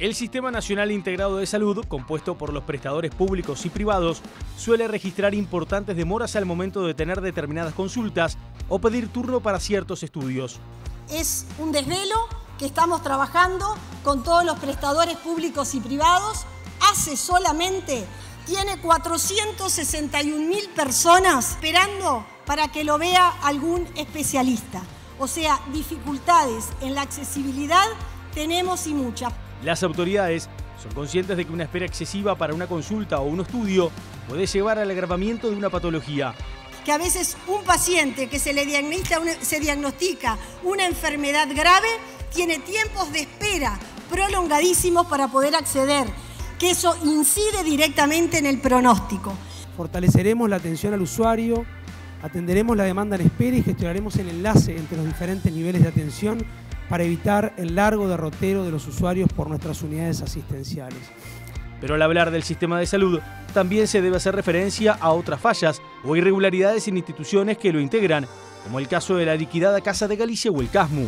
El Sistema Nacional Integrado de Salud, compuesto por los prestadores públicos y privados, suele registrar importantes demoras al momento de tener determinadas consultas o pedir turno para ciertos estudios. Es un desvelo que estamos trabajando con todos los prestadores públicos y privados. Hace solamente tiene 461.000 personas esperando para que lo vea algún especialista. O sea, dificultades en la accesibilidad tenemos y muchas. Las autoridades son conscientes de que una espera excesiva para una consulta o un estudio puede llevar al agravamiento de una patología. Que a veces un paciente que se diagnostica una enfermedad grave tiene tiempos de espera prolongadísimos para poder acceder, que eso incide directamente en el pronóstico. Fortaleceremos la atención al usuario, atenderemos la demanda en espera y gestionaremos el enlace entre los diferentes niveles de atención para evitar el largo derrotero de los usuarios por nuestras unidades asistenciales. Pero al hablar del sistema de salud, también se debe hacer referencia a otras fallas o irregularidades en instituciones que lo integran, como el caso de la liquidada Casa de Galicia o el CASMU.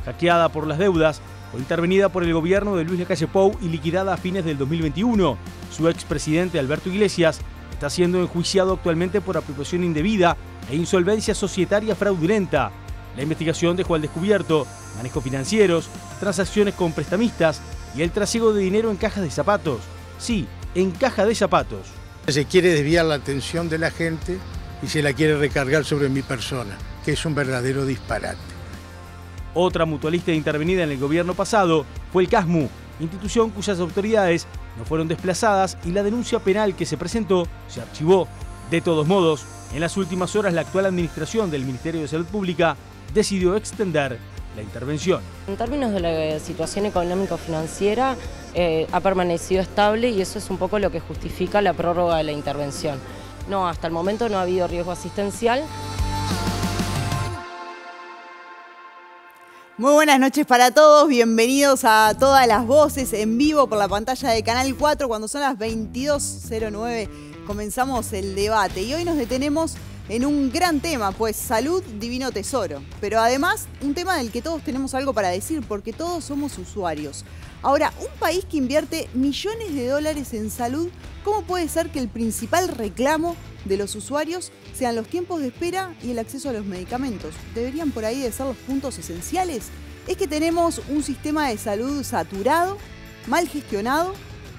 Hackeada por las deudas, fue intervenida por el gobierno de Luis Lacalle Pou y liquidada a fines del 2021. Su expresidente Alberto Iglesias está siendo enjuiciado actualmente por apropiación indebida e insolvencia societaria fraudulenta. La investigación dejó al descubierto manejos financieros, transacciones con prestamistas y el trasiego de dinero en cajas de zapatos. Sí, en caja de zapatos. Se quiere desviar la atención de la gente y se la quiere recargar sobre mi persona, que es un verdadero disparate. Otra mutualista intervenida en el gobierno pasado fue el CASMU, institución cuyas autoridades no fueron desplazadas y la denuncia penal que se presentó se archivó. De todos modos, en las últimas horas la actual administración del Ministerio de Salud Pública decidió extender la intervención. En términos de la situación económico-financiera, ha permanecido estable y eso es un poco lo que justifica la prórroga de la intervención. No, hasta el momento no ha habido riesgo asistencial. Muy buenas noches para todos, bienvenidos a Todas las Voces en vivo por la pantalla de Canal 4 cuando son las 22:09 comenzamos el debate y hoy nos detenemos en un gran tema, pues salud, divino tesoro, pero además un tema del que todos tenemos algo para decir porque todos somos usuarios. Ahora, un país que invierte millones de dólares en salud, ¿cómo puede ser que el principal reclamo de los usuarios sean los tiempos de espera y el acceso a los medicamentos? ¿Deberían por ahí de ser los puntos esenciales? ¿Es que tenemos un sistema de salud saturado, mal gestionado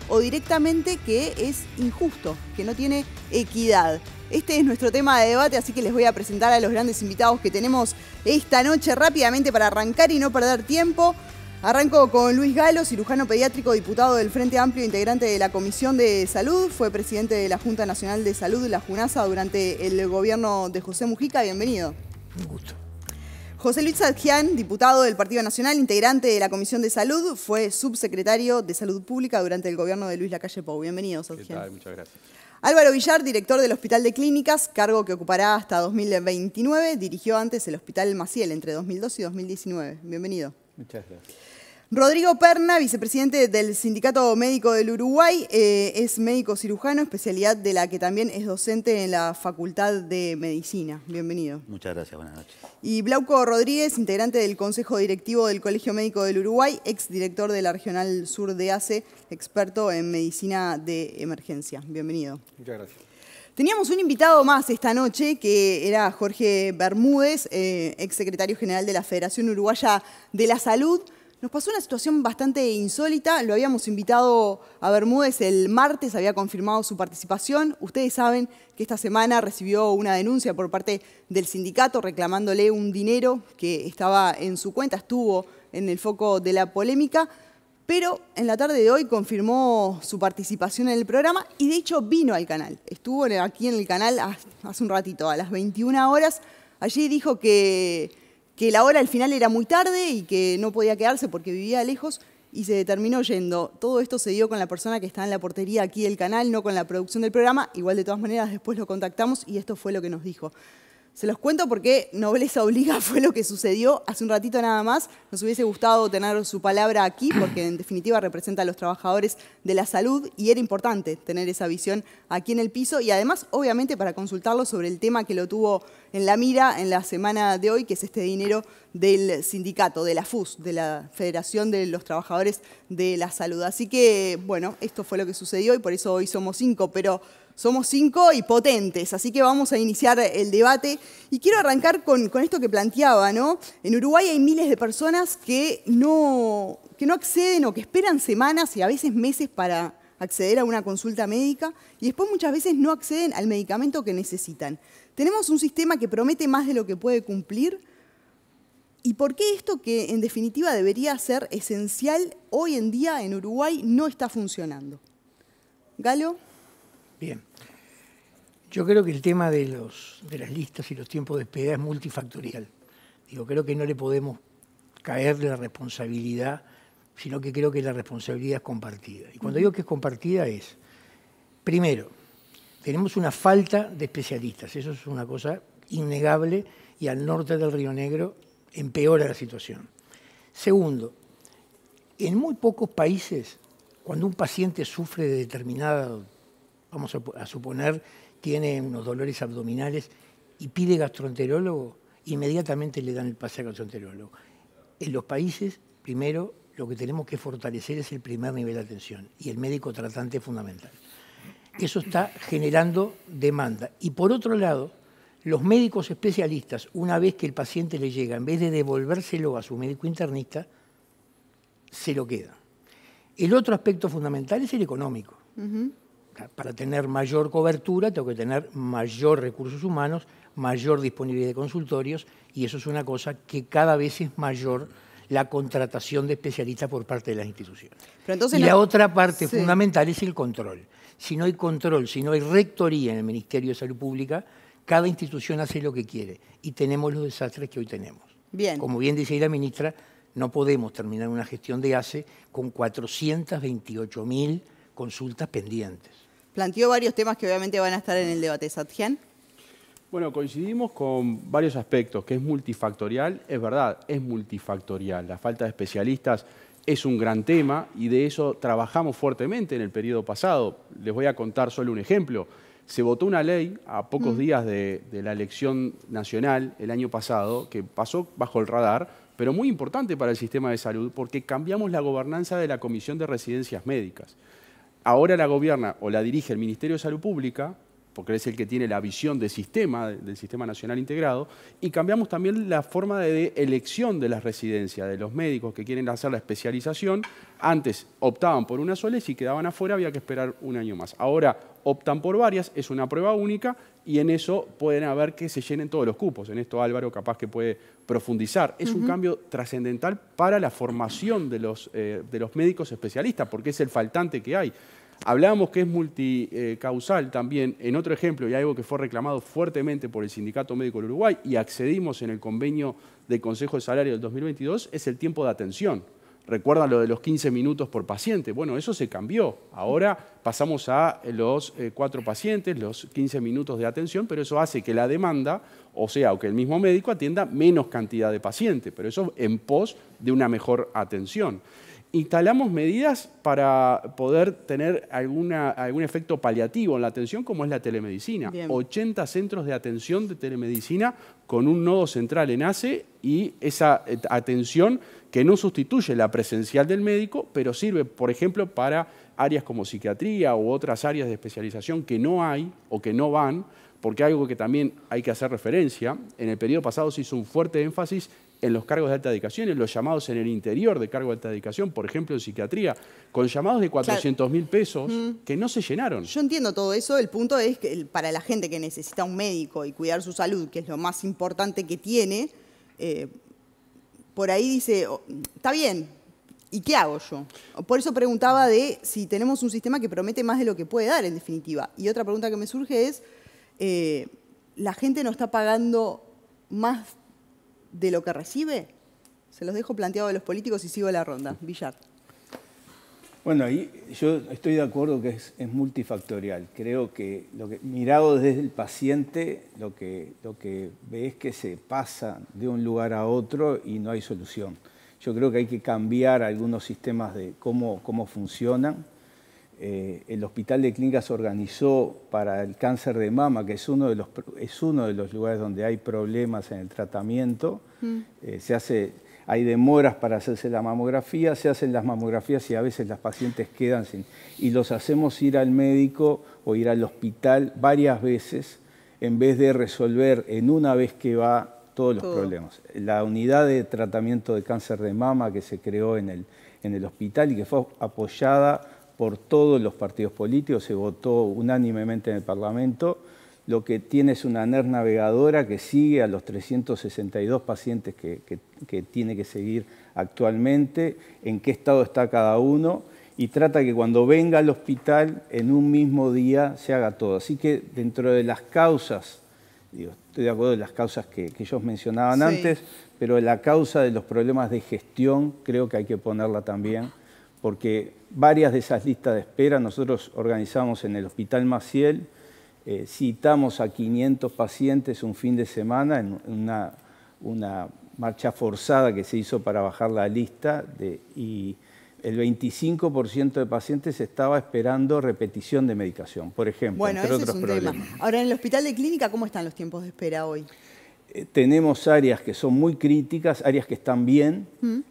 o directamente que es injusto, que no tiene equidad? Este es nuestro tema de debate, así que les voy a presentar a los grandes invitados que tenemos esta noche rápidamente para arrancar y no perder tiempo. Arranco con Luis Galo, cirujano pediátrico, diputado del Frente Amplio, integrante de la Comisión de Salud, fue presidente de la Junta Nacional de Salud, la JUNASA, durante el gobierno de José Mujica. Bienvenido. Un gusto. José Luis Sadjian, diputado del Partido Nacional, integrante de la Comisión de Salud, fue subsecretario de Salud Pública durante el gobierno de Luis Lacalle Pou. Bienvenido, Sadjian. ¿Qué tal? Muchas gracias. Álvaro Villar, director del Hospital de Clínicas, cargo que ocupará hasta 2029. Dirigió antes el Hospital Maciel entre 2002 y 2019. Bienvenido. Muchas gracias. Rodrigo Perna, vicepresidente del Sindicato Médico del Uruguay, es médico cirujano, especialidad de la que también es docente en la Facultad de Medicina. Bienvenido. Muchas gracias, buenas noches. Y Glauco Rodríguez, integrante del Consejo Directivo del Colegio Médico del Uruguay, exdirector de la Regional Sur de ACE, experto en medicina de emergencia. Bienvenido. Muchas gracias. Teníamos un invitado más esta noche, que era Jorge Bermúdez, exsecretario general de la Federación Uruguaya de la Salud. Nos pasó una situación bastante insólita, lo habíamos invitado a Bermúdez el martes, había confirmado su participación. Ustedes saben que esta semana recibió una denuncia por parte del sindicato reclamándole un dinero que estaba en su cuenta, estuvo en el foco de la polémica, pero en la tarde de hoy confirmó su participación en el programa y de hecho vino al canal. Estuvo aquí en el canal hace un ratito, a las 21 horas, allí dijo que la hora al final era muy tarde y que no podía quedarse porque vivía lejos y se terminó yendo. Todo esto se dio con la persona que está en la portería aquí del canal, no con la producción del programa. Igual de todas maneras después lo contactamos y esto fue lo que nos dijo. Se los cuento porque nobleza obliga, fue lo que sucedió hace un ratito nada más. Nos hubiese gustado tener su palabra aquí porque en definitiva representa a los trabajadores de la salud y era importante tener esa visión aquí en el piso y además obviamente para consultarlo sobre el tema que lo tuvo en la mira en la semana de hoy, que es este dinero del sindicato, de la FUS, de la Federación de los Trabajadores de la Salud. Así que, bueno, esto fue lo que sucedió y por eso hoy somos 5, pero somos 5 y potentes, así que vamos a iniciar el debate. Y quiero arrancar con esto que planteaba, ¿no? En Uruguay hay miles de personas que no acceden o que esperan semanas y a veces meses para acceder a una consulta médica y después muchas veces no acceden al medicamento que necesitan. Tenemos un sistema que promete más de lo que puede cumplir. ¿Y por qué esto que en definitiva debería ser esencial hoy en día en Uruguay no está funcionando? Galo. Bien. Yo creo que el tema de las listas y los tiempos de espera es multifactorial. Creo que no le podemos caer de la responsabilidad, sino que creo que la responsabilidad es compartida. Y cuando digo que es compartida es, primero, tenemos una falta de especialistas. Eso es una cosa innegable y al norte del Río Negro empeora la situación. Segundo, en muy pocos países, cuando un paciente sufre de determinada, vamos a suponer, tiene unos dolores abdominales y pide gastroenterólogo, inmediatamente le dan el pase al gastroenterólogo. En los países, primero, lo que tenemos que fortalecer es el primer nivel de atención y el médico tratante es fundamental. Eso está generando demanda. Y por otro lado, los médicos especialistas, una vez que el paciente le llega, en vez de devolvérselo a su médico internista, se lo queda. El otro aspecto fundamental es el económico. Para tener mayor cobertura tengo que tener mayor recursos humanos, mayor disponibilidad de consultorios y eso es una cosa que cada vez es mayor la contratación de especialistas por parte de las instituciones. Pero entonces y la otra parte fundamental es el control. Si no hay control, si no hay rectoría en el Ministerio de Salud Pública, cada institución hace lo que quiere y tenemos los desastres que hoy tenemos. Bien. Como bien decía la ministra, no podemos terminar una gestión de ACE con 428.000 consultas pendientes. Planteó varios temas que obviamente van a estar en el debate. Satjian. Bueno, coincidimos con varios aspectos, que es multifactorial, es verdad, es multifactorial. La falta de especialistas es un gran tema y de eso trabajamos fuertemente en el periodo pasado. Les voy a contar solo un ejemplo. Se votó una ley a pocos días de la elección nacional el año pasado, que pasó bajo el radar, pero muy importante para el sistema de salud, porque cambiamos la gobernanza de la Comisión de Residencias Médicas. Ahora la gobierna o la dirige el Ministerio de Salud Pública, porque es el que tiene la visión del Sistema Nacional Integrado, y cambiamos también la forma de elección de las residencias, de los médicos que quieren hacer la especialización. Antes optaban por una sola y si quedaban afuera había que esperar un año más. Ahora optan por varias, es una prueba única y en eso pueden haber que se llenen todos los cupos. En esto Álvaro capaz que puede profundizar. Es un cambio trascendental para la formación de los médicos especialistas, porque es el faltante que hay. Hablábamos que es multicausal también, en otro ejemplo, y algo que fue reclamado fuertemente por el Sindicato Médico del Uruguay, y accedimos en el convenio del Consejo de Salario del 2022, es el tiempo de atención. ¿Recuerdan lo de los 15 minutos por paciente? Bueno, eso se cambió. Ahora pasamos a los 4 pacientes, los 15 minutos de atención, pero eso hace que la demanda, o que el mismo médico atienda menos cantidad de pacientes, pero eso en pos de una mejor atención. Instalamos medidas para poder tener algún efecto paliativo en la atención, como es la telemedicina. Bien. 80 centros de atención de telemedicina con un nodo central en ACE y esa atención que no sustituye la presencial del médico, pero sirve, por ejemplo, para áreas como psiquiatría u otras áreas de especialización que no hay o que no van, porque algo que también hay que hacer referencia, en el periodo pasado se hizo un fuerte énfasis en los cargos de alta dedicación, en los llamados en el interior de cargo de alta dedicación, por ejemplo en psiquiatría, con llamados de 400.000 pesos que no se llenaron. Yo entiendo todo eso, el punto es que para la gente que necesita un médico y cuidar su salud, que es lo más importante que tiene, por ahí dice, está bien, ¿y qué hago yo? Por eso preguntaba de si tenemos un sistema que promete más de lo que puede dar, en definitiva. Y otra pregunta que me surge es, ¿la gente no está pagando más de lo que recibe? Se los dejo planteado a los políticos y sigo la ronda. Villar. Bueno, ahí yo estoy de acuerdo que es multifactorial. Creo que, mirado desde el paciente, lo que ve es que se pasa de un lugar a otro y no hay solución. Yo creo que hay que cambiar algunos sistemas de cómo funcionan. El Hospital de Clínicas se organizó para el cáncer de mama, que es uno de los lugares donde hay problemas en el tratamiento. Hay demoras para hacerse la mamografía, se hacen las mamografías y a veces las pacientes quedan sin... Y los hacemos ir al médico o ir al hospital varias veces en vez de resolver en una vez que va todos los problemas. La unidad de tratamiento de cáncer de mama que se creó en el hospital y que fue apoyada por todos los partidos políticos, se votó unánimemente en el Parlamento. Lo que tiene es una NER navegadora que sigue a los 362 pacientes que tiene que seguir actualmente, en qué estado está cada uno, y trata que cuando venga al hospital en un mismo día se haga todo. Así que dentro de las causas, estoy de acuerdo en las causas que ellos mencionaban antes, pero la causa de los problemas de gestión creo que hay que ponerla también, porque varias de esas listas de espera nosotros organizamos en el Hospital Maciel. Citamos a 500 pacientes un fin de semana en una marcha forzada que se hizo para bajar la lista y el 25% de pacientes estaba esperando repetición de medicación, por ejemplo, bueno, entre ese otros es un problemas. tema. Ahora, en el Hospital de Clínica, ¿cómo están los tiempos de espera hoy? Tenemos áreas que son muy críticas, áreas que están bien.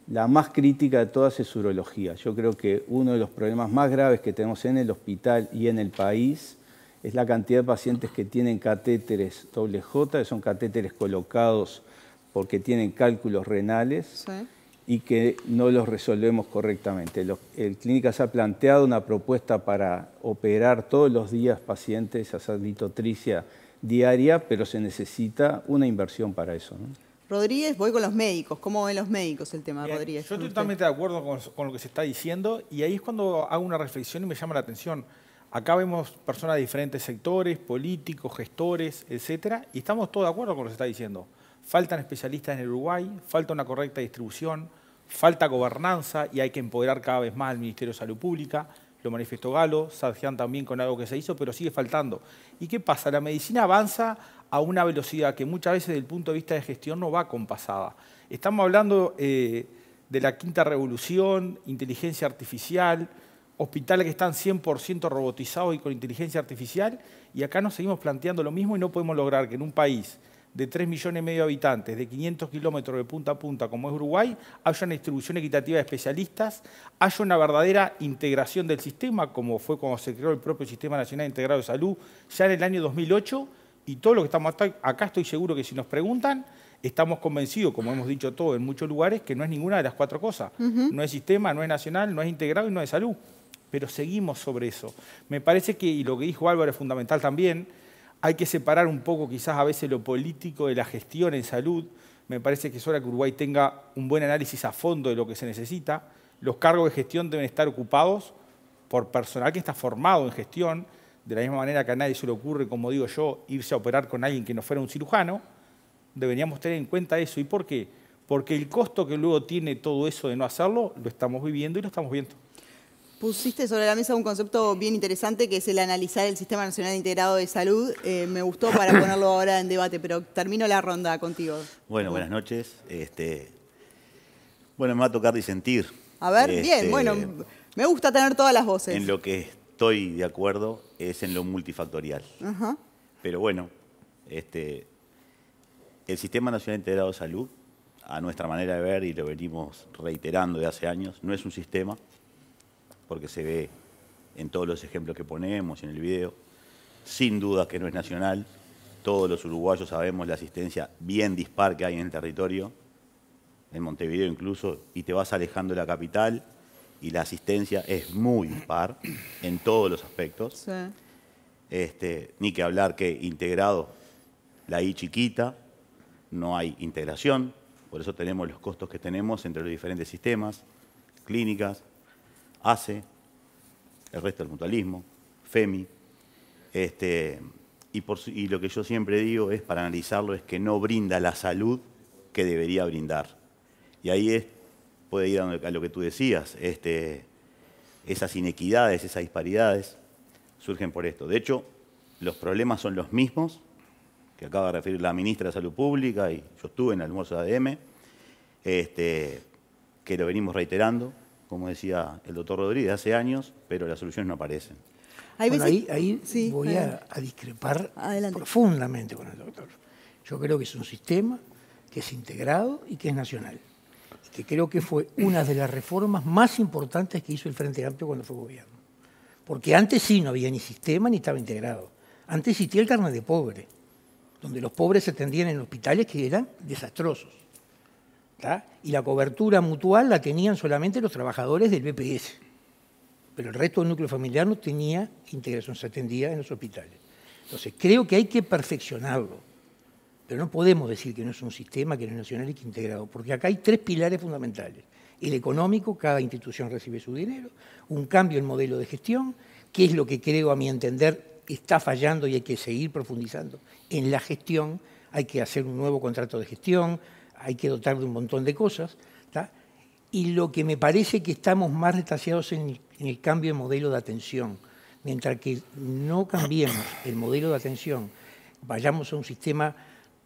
La más crítica de todas es urología. Yo creo que uno de los problemas más graves que tenemos en el hospital y en el país es la cantidad de pacientes que tienen catéteres WJ, que son catéteres colocados porque tienen cálculos renales y que no los resolvemos correctamente. El Clínicas ha planteado una propuesta para operar todos los días pacientes, hacer litotricia diaria, pero se necesita una inversión para eso, ¿no? Rodríguez, voy con los médicos. ¿Cómo ven los médicos el tema, Bien, Rodríguez? yo estoy totalmente de acuerdo con lo que se está diciendo y ahí es cuando hago una reflexión y me llama la atención. Acá vemos personas de diferentes sectores, políticos, gestores, etcétera, y estamos todos de acuerdo con lo que se está diciendo. Faltan especialistas en el Uruguay, falta una correcta distribución, falta gobernanza y hay que empoderar cada vez más al Ministerio de Salud Pública. Lo manifestó Galo, Sargent también con algo que se hizo, pero sigue faltando. ¿Y qué pasa? La medicina avanza a una velocidad que muchas veces desde el punto de vista de gestión no va compasada. Estamos hablando de la quinta revolución, inteligencia artificial, hospitales que están 100% robotizados y con inteligencia artificial, y acá nos seguimos planteando lo mismo y no podemos lograr que en un país de 3,5 millones de habitantes, de 500 kilómetros de punta a punta como es Uruguay, haya una distribución equitativa de especialistas, haya una verdadera integración del sistema, como fue cuando se creó el propio Sistema Nacional Integrado de Salud ya en el año 2008, y todo lo que estamos acá estoy seguro que si nos preguntan, estamos convencidos, como hemos dicho todos en muchos lugares, que no es ninguna de las cuatro cosas. No es sistema, no es nacional, no es integrado y no es salud. Pero seguimos sobre eso. Me parece que, y lo que dijo Álvaro es fundamental también, hay que separar un poco quizás a veces lo político de la gestión en salud. Me parece que es hora que Uruguay tenga un buen análisis a fondo de lo que se necesita. Los cargos de gestión deben estar ocupados por personal que está formado en gestión, de la misma manera que a nadie se le ocurre, como digo yo, irse a operar con alguien que no fuera un cirujano. Deberíamos tener en cuenta eso. ¿Y por qué? Porque el costo que luego tiene todo eso de no hacerlo, lo estamos viviendo y lo estamos viendo. Pusiste sobre la mesa un concepto bien interesante que es el analizar el Sistema Nacional Integrado de Salud. Me gustó para ponerlo ahora en debate, pero termino la ronda contigo. Bueno, buenas noches. Bueno, me va a tocar disentir. A ver, bien, bueno, me gusta tener todas las voces. En lo que estoy de acuerdo es en lo multifactorial. Pero bueno, el Sistema Nacional Integrado de Salud, a nuestra manera de ver, y lo venimos reiterando de hace años, no es un sistema, porque se ve en todos los ejemplos que ponemos en el video, sin duda que no es nacional. Todos los uruguayos sabemos la asistencia bien dispar que hay en el territorio, en Montevideo incluso, y te vas alejando de la capital y la asistencia es muy dispar en todos los aspectos. Ni que hablar que integrado, la I chiquita, no hay integración, por eso tenemos los costos que tenemos entre los diferentes sistemas, clínicas, ACE, el resto del mutualismo, FEMI, y lo que yo siempre digo es, para analizarlo, es que no brinda la salud que debería brindar. Y ahí puede ir a lo que tú decías, esas inequidades, esas disparidades, surgen por esto. De hecho, los problemas son los mismos que acaba de referir la ministra de Salud Pública, y yo estuve en el almuerzo de ADM, que lo venimos reiterando, como decía el doctor Rodríguez, hace años, pero las soluciones no aparecen. Bueno, ahí sí, voy a discrepar profundamente con el doctor. Yo creo que es un sistema que es integrado y que es nacional. Y que creo que fue una de las reformas más importantes que hizo el Frente Amplio cuando fue gobierno. Porque antes sí no había ni sistema ni estaba integrado. Antes existía el carnet de pobre, donde los pobres se atendían en hospitales que eran desastrosos. ¿Tá? Y la cobertura mutual la tenían solamente los trabajadores del BPS. Pero el resto del núcleo familiar no tenía integración, se atendía en los hospitales. Entonces, creo que hay que perfeccionarlo. Pero no podemos decir que no es un sistema, que no es nacional y que integrado, porque acá hay 3 pilares fundamentales. El económico, cada institución recibe su dinero, un cambio en modelo de gestión, que es lo que creo, a mi entender, está fallando y hay que seguir profundizando. En la gestión hay que hacer un nuevo contrato de gestión, hay que dotar de un montón de cosas, ¿tá? Y lo que me parece que estamos más retrasados en el cambio de modelo de atención. Mientras que no cambiemos el modelo de atención, vayamos a un sistema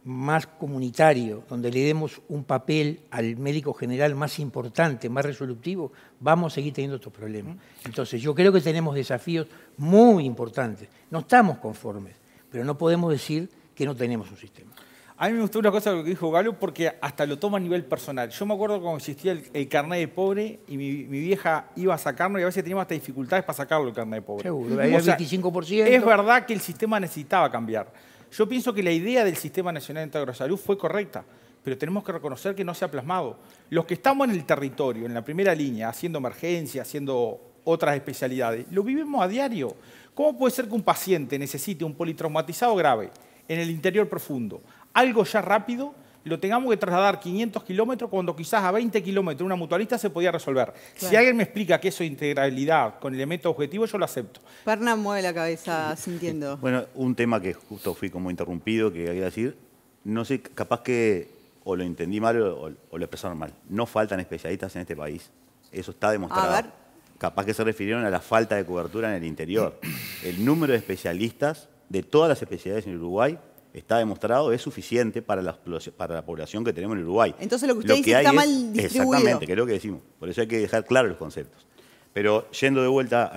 más comunitario, donde le demos un papel al médico general más importante, más resolutivo, vamos a seguir teniendo estos problemas. Entonces, yo creo que tenemos desafíos muy importantes. No estamos conformes, pero no podemos decir que no tenemos un sistema. A mí me gustó una cosa de lo que dijo Galo, porque hasta lo toma a nivel personal. Yo me acuerdo cuando existía el carnet de pobre y mi vieja iba a sacarlo y a veces teníamos hasta dificultades para sacarlo el carnet de pobre. Seguro, había 25%. Es verdad que el sistema necesitaba cambiar. Yo pienso que la idea del Sistema Nacional Integral de Salud fue correcta, pero tenemos que reconocer que no se ha plasmado. Los que estamos en el territorio, en la primera línea, haciendo emergencia, haciendo otras especialidades, lo vivimos a diario. ¿Cómo puede ser que un paciente necesite un politraumatizado grave en el interior profundo, algo ya rápido, lo tengamos que trasladar 500 kilómetros cuando quizás a 20 kilómetros una mutualista se podía resolver? Claro. Si alguien me explica que eso es integralidad con elementos objetivos, yo lo acepto. Perna mueve la cabeza sintiendo. Bueno, un tema que justo fui como interrumpido, que quería decir, no sé, capaz que o lo entendí mal o lo expresaron mal. No faltan especialistas en este país. Eso está demostrado. A ver. Capaz que se refirieron a la falta de cobertura en el interior. El número de especialistas de todas las especialidades en Uruguay está demostrado, es suficiente para la población que tenemos en Uruguay. Entonces lo que usted dice está mal distribuido. Exactamente, que es lo que decimos. Por eso hay que dejar claros los conceptos. Pero yendo de vuelta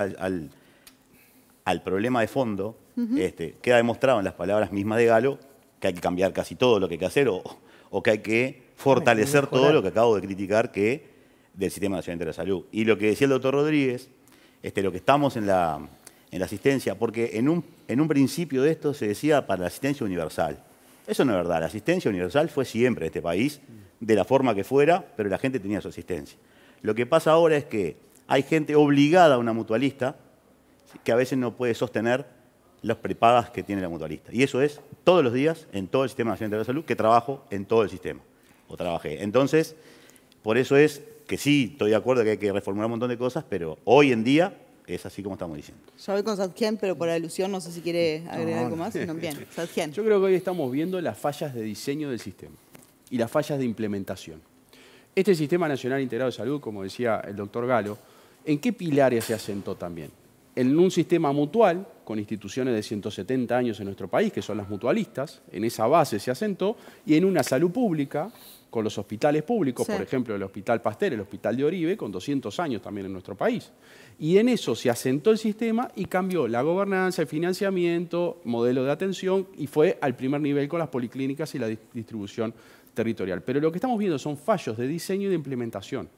al problema de fondo, queda demostrado en las palabras mismas de Galo que hay que cambiar casi todo lo que hay que hacer o que hay que fortalecer todo lo que acabo de criticar del Sistema Nacional de la Salud. Y lo que decía el doctor Rodríguez, lo que estamos en la asistencia, porque en un principio de esto se decía para la asistencia universal. Eso no es verdad. La asistencia universal fue siempre en este país, de la forma que fuera, pero la gente tenía su asistencia. Lo que pasa ahora es que hay gente obligada a una mutualista que a veces no puede sostener las prepagas que tiene la mutualista. Y eso es todos los días en todo el Sistema Nacional de la Salud, que trabajo en todo el sistema, o trabajé. Entonces, por eso es que sí, estoy de acuerdo que hay que reformular un montón de cosas, pero hoy en día es así como estamos diciendo. Ya voy con Sadjian, pero por alusión no sé si quiere agregar algo más. No, bien, Sadjian. Yo creo que hoy estamos viendo las fallas de diseño del sistema y las fallas de implementación. Este Sistema Nacional Integrado de Salud, como decía el doctor Galo, ¿en qué pilares se asentó también? En un sistema mutual, con instituciones de 170 años en nuestro país, que son las mutualistas, en esa base se asentó, y en una salud pública, con los hospitales públicos, por ejemplo, el Hospital Pasteur, el Hospital de Oribe, con 200 años también en nuestro país. Y en eso se asentó el sistema y cambió la gobernanza, el financiamiento, modelo de atención, y fue al primer nivel con las policlínicas y la distribución territorial. Pero lo que estamos viendo son fallos de diseño y de implementación.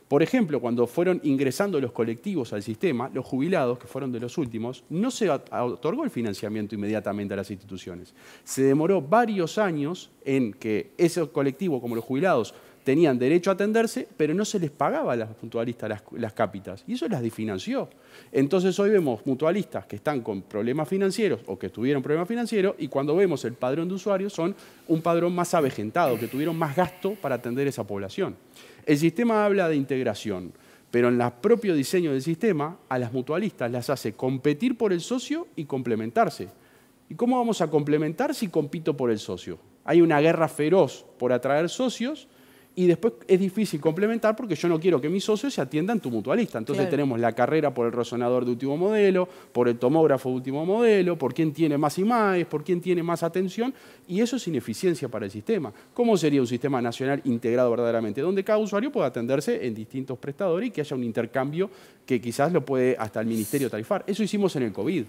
Por ejemplo, cuando fueron ingresando los colectivos al sistema, los jubilados, que fueron de los últimos, no se otorgó el financiamiento inmediatamente a las instituciones. Se demoró varios años en que esos colectivos, como los jubilados, tenían derecho a atenderse, pero no se les pagaba a las mutualistas las cápitas, y eso las desfinanció. Entonces hoy vemos mutualistas que están con problemas financieros o que tuvieron problemas financieros, y cuando vemos el padrón de usuarios son un padrón más avejentado, que tuvieron más gasto para atender esa población. El sistema habla de integración, pero en el propio diseño del sistema a las mutualistas las hace competir por el socio y complementarse. ¿Y cómo vamos a complementar si compito por el socio? Hay una guerra feroz por atraer socios y después es difícil complementar porque yo no quiero que mis socios se atiendan tu mutualista. Entonces tenemos la carrera por el resonador de último modelo, por el tomógrafo de último modelo, por quién tiene más IMAES, por quién tiene más atención, y eso es ineficiencia para el sistema. ¿Cómo sería un sistema nacional integrado verdaderamente? Donde cada usuario pueda atenderse en distintos prestadores y que haya un intercambio que quizás lo puede hasta el ministerio tarifar. Eso hicimos en el COVID.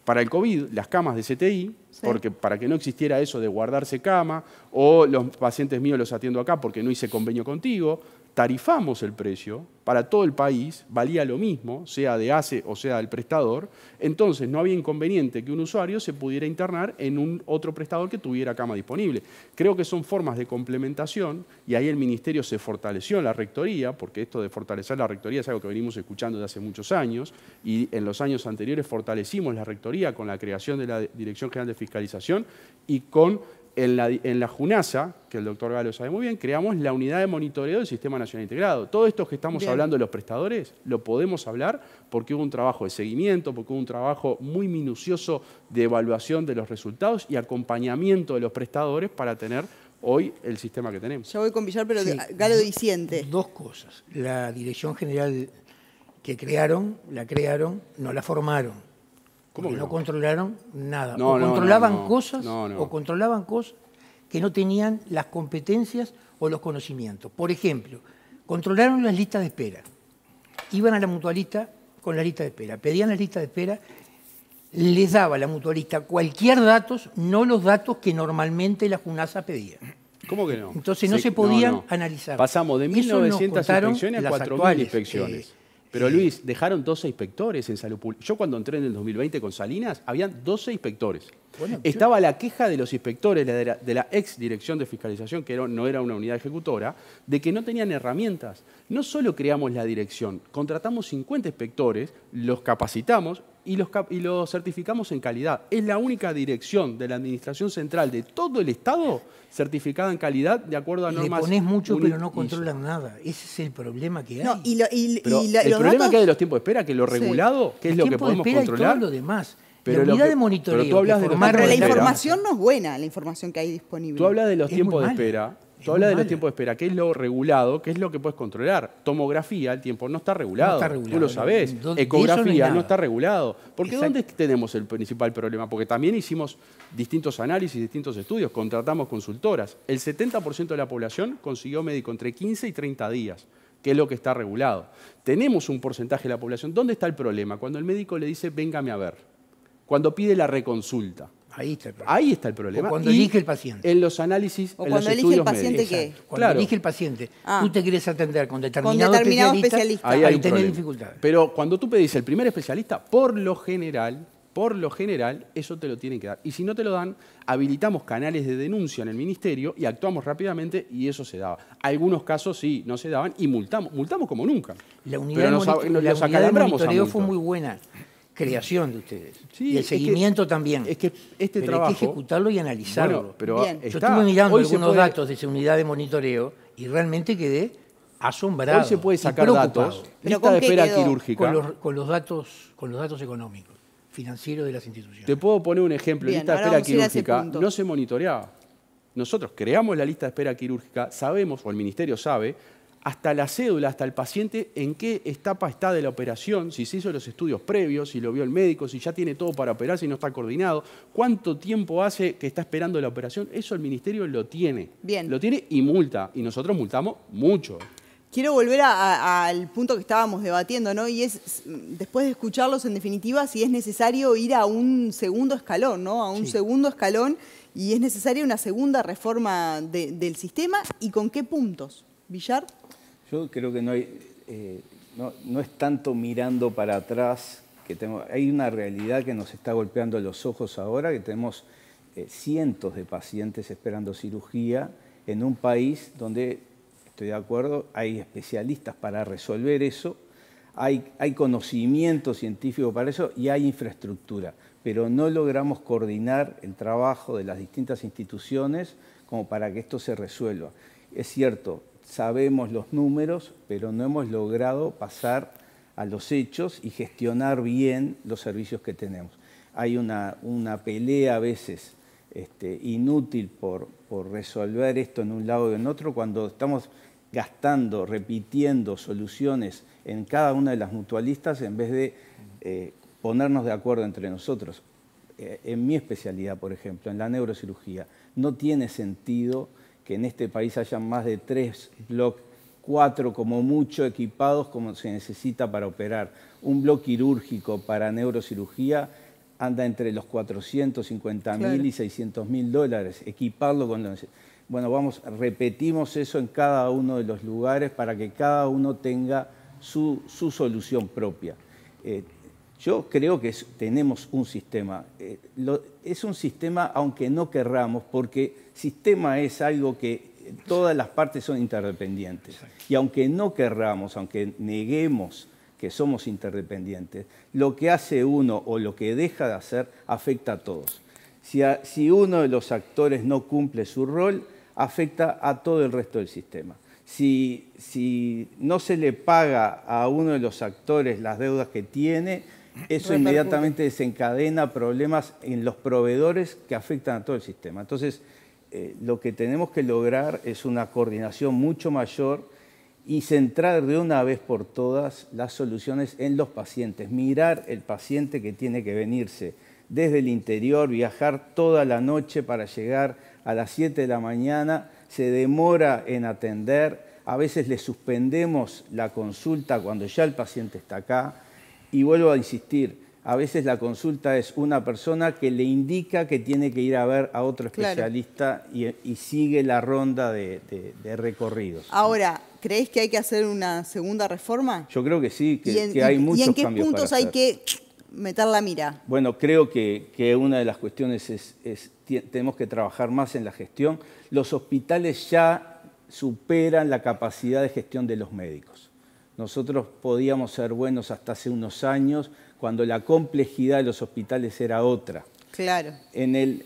Para el COVID, las camas de CTI, porque para que no existiera eso de guardarse cama, o los pacientes míos los atiendo acá porque no hice convenio contigo, tarifamos el precio para todo el país, valía lo mismo, sea de ACE o sea del prestador, entonces no había inconveniente que un usuario se pudiera internar en un otro prestador que tuviera cama disponible. Creo que son formas de complementación y ahí el Ministerio se fortaleció en la Rectoría, porque esto de fortalecer la Rectoría es algo que venimos escuchando desde hace muchos años y en los años anteriores fortalecimos la Rectoría con la creación de la Dirección General de Fiscalización y con en la JUNASA, que el doctor Galo sabe muy bien, creamos la unidad de monitoreo del Sistema Nacional Integrado. Todo esto que estamos hablando de los prestadores, lo podemos hablar porque hubo un trabajo de seguimiento, porque hubo un trabajo muy minucioso de evaluación de los resultados y acompañamiento de los prestadores para tener hoy el sistema que tenemos. Ya voy con Villar, pero Galo disiente. Dos cosas. La Dirección General que la crearon, no la formaron. ¿Cómo que no controlaron nada. No, o controlaban cosas que no tenían las competencias o los conocimientos. Por ejemplo, controlaron las listas de espera. Iban a la mutualista con la lista de espera, pedían la lista de espera, les daba la mutualista cualquier datos, no los datos que normalmente la JUNASA pedía. ¿Cómo que no? Entonces no se podían analizar. Pasamos de 1.900 inspecciones a 4.000 inspecciones. Pero Luis, dejaron 12 inspectores en salud pública. Yo cuando entré en el 2020 con Salinas, habían 12 inspectores. Bueno, estaba la queja de los inspectores de la ex Dirección de Fiscalización, que no era una unidad ejecutora, de que no tenían herramientas. No solo creamos la dirección, contratamos 50 inspectores, los capacitamos y los certificamos en calidad. Es la única dirección de la Administración Central de todo el Estado certificada en calidad de acuerdo a normas. Le ponés mucho, pero no controlan nada. Ese es el problema que hay. No, el problema que hay de los tiempos de espera, que lo regulado, que es lo que podemos controlar. Y todo lo demás. Pero la unidad de monitoreo. Pero tú hablas de la información no es buena, la información que hay disponible. Tú hablas de los tiempos de espera. Tú hablas de los tiempos de espera, que es lo regulado, que es lo que puedes controlar. Tomografía, el tiempo no está regulado. No está regulado. Tú lo sabés. Ecografía no está regulado. Porque ¿dónde tenemos el principal problema? Porque también hicimos distintos análisis, distintos estudios, contratamos consultoras. El 70% de la población consiguió médico entre 15 y 30 días, que es lo que está regulado. Tenemos un porcentaje de la población. ¿Dónde está el problema? Cuando el médico le dice, véngame a ver. Cuando pide la reconsulta. Ahí está el problema. Ahí está el problema. O cuando elige el paciente. En los análisis, o en cuando los elige el estudios paciente médicos. ¿qué? Cuando elige el paciente, tú te quieres atender con determinado especialista, ahí tenés dificultades. Pero cuando tú pedís el primer especialista, por lo general, eso te lo tienen que dar. Y si no te lo dan, habilitamos canales de denuncia en el ministerio y actuamos rápidamente y eso se daba. Algunos casos sí, no se daban y multamos como nunca. La unidad de monitoreo fue muy buena. Creación de ustedes. Sí, y el seguimiento también. Es que este trabajo hay que ejecutarlo y analizarlo. Bueno, pero yo estuve mirando algunos datos de esa unidad de monitoreo y realmente quedé asombrado. Hoy se puede sacar datos. Lista de espera quirúrgica. Con los datos económicos, financieros de las instituciones. Te puedo poner un ejemplo. Lista de espera quirúrgica no se monitoreaba. Nosotros creamos la lista de espera quirúrgica, sabemos, o el ministerio sabe, hasta la cédula, hasta el paciente, en qué etapa está de la operación, si se hizo los estudios previos, si lo vio el médico, si ya tiene todo para operar, si no está coordinado, cuánto tiempo hace que está esperando la operación. Eso el ministerio lo tiene. Bien. Lo tiene y multa. Y nosotros multamos mucho. Quiero volver al punto que estábamos debatiendo, ¿no? Y es, después de escucharlos, en definitiva, si es necesario ir a un segundo escalón, ¿no? A un segundo escalón, y es necesaria una segunda reforma del sistema, ¿y con qué puntos? ¿Villar? Yo creo que no es tanto mirando para atrás, hay una realidad que nos está golpeando los ojos ahora, que tenemos cientos de pacientes esperando cirugía en un país donde, estoy de acuerdo, hay especialistas para resolver eso, hay conocimiento científico para eso y hay infraestructura, pero no logramos coordinar el trabajo de las distintas instituciones como para que esto se resuelva. Es cierto, sabemos los números, pero no hemos logrado pasar a los hechos y gestionar bien los servicios que tenemos. Hay una pelea a veces inútil por resolver esto en un lado o en otro, cuando estamos gastando, repitiendo soluciones en cada una de las mutualistas en vez de ponernos de acuerdo entre nosotros. En mi especialidad, por ejemplo, en la neurocirugía, no tiene sentido que en este país haya más de 3 bloques, 4 como mucho equipados como se necesita para operar. Un bloque quirúrgico para neurocirugía anda entre los 450.000 y 600.000 dólares. Equiparlo con los... Bueno, repetimos eso en cada uno de los lugares para que cada uno tenga su solución propia. Yo creo que tenemos un sistema. Es un sistema aunque no querramos, porque sistema es algo que todas las partes son interdependientes. Y aunque no querramos, aunque neguemos que somos interdependientes, lo que hace uno o lo que deja de hacer afecta a todos. Si uno de los actores no cumple su rol, afecta a todo el resto del sistema. Si no se le paga a uno de los actores las deudas que tiene, eso inmediatamente desencadena problemas en los proveedores que afectan a todo el sistema. Entonces, lo que tenemos que lograr es una coordinación mucho mayor y centrar de una vez por todas las soluciones en los pacientes. Mirar el paciente que tiene que venirse desde el interior, viajar toda la noche para llegar a las 7 de la mañana, se demora en atender, a veces le suspendemos la consulta cuando ya el paciente está acá. Y vuelvo a insistir, a veces la consulta es una persona que le indica que tiene que ir a ver a otro especialista y sigue la ronda de recorridos. Ahora, ¿crees que hay que hacer una segunda reforma? Yo creo que sí, que hay muchos cambios. ¿Y en qué puntos hay que meter la mira? Bueno, creo que una de las cuestiones es tenemos que trabajar más en la gestión. Los hospitales ya superan la capacidad de gestión de los médicos. Nosotros podíamos ser buenos hasta hace unos años, cuando la complejidad de los hospitales era otra. Claro.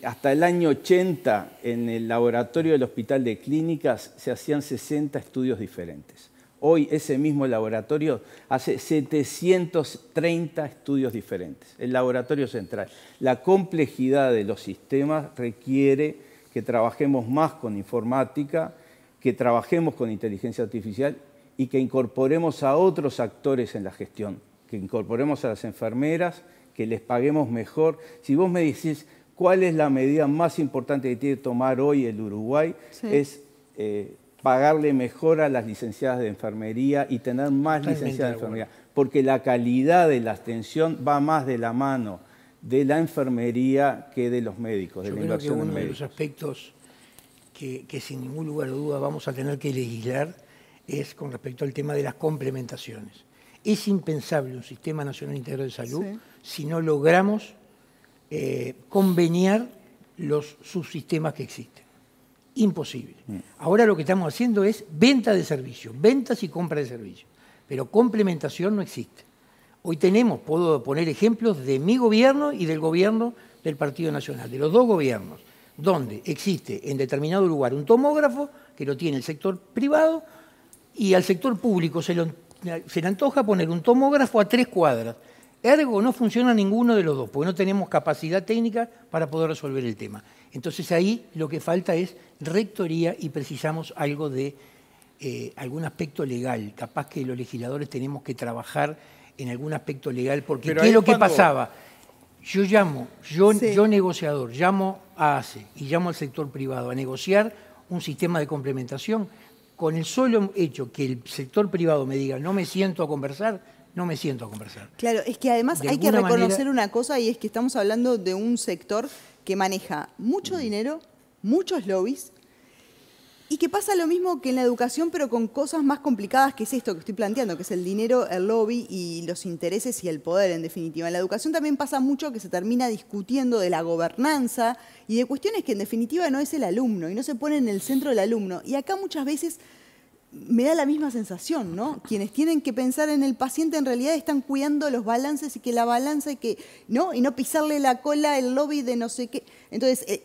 Hasta el año 80, en el laboratorio del Hospital de Clínicas, se hacían 60 estudios diferentes. Hoy ese mismo laboratorio hace 730 estudios diferentes, el laboratorio central. La complejidad de los sistemas requiere que trabajemos más con informática, que trabajemos con inteligencia artificial y que incorporemos a otros actores en la gestión, que incorporemos a las enfermeras, que les paguemos mejor. Si vos me decís cuál es la medida más importante que tiene que tomar hoy el Uruguay, es pagarle mejor a las licenciadas de enfermería y tener más licenciadas de enfermería, porque la calidad de la atención va más de la mano de la enfermería que de los médicos, de la inversión en médicos. Uno de los aspectos que sin ningún lugar a duda vamos a tener que legislar es con respecto al tema de las complementaciones. Es impensable un sistema nacional integral de salud si no logramos conveniar los subsistemas que existen. Imposible. Ahora lo que estamos haciendo es venta de servicios, ventas y compra de servicios, pero complementación no existe. Hoy puedo poner ejemplos de mi gobierno y del gobierno del Partido Nacional, de los dos gobiernos, donde existe en determinado lugar un tomógrafo que lo tiene el sector privado y al sector público se le antoja poner un tomógrafo a 3 cuadras. Ergo, no funciona ninguno de los dos, porque no tenemos capacidad técnica para poder resolver el tema. Entonces ahí lo que falta es rectoría y precisamos algo de algún aspecto legal. Capaz que los legisladores tenemos que trabajar en algún aspecto legal, porque ¿qué es lo que pasaba? Yo negociador, llamo a ACE y llamo al sector privado a negociar un sistema de complementación. Con el solo hecho que el sector privado me diga no me siento a conversar, no me siento a conversar. Claro, es que además hay que reconocer una cosa, y es que estamos hablando de un sector que maneja mucho dinero, muchos lobbies, y que pasa lo mismo que en la educación, pero con cosas más complicadas, que es esto que estoy planteando, que es el dinero, el lobby y los intereses y el poder, en definitiva. En la educación también pasa mucho que se termina discutiendo de la gobernanza y de cuestiones que en definitiva no es el alumno y no se pone en el centro del alumno. Y acá muchas veces me da la misma sensación, ¿no? Quienes tienen que pensar en el paciente en realidad están cuidando los balances y que la balanza y no pisarle la cola el lobby de no sé qué. Entonces,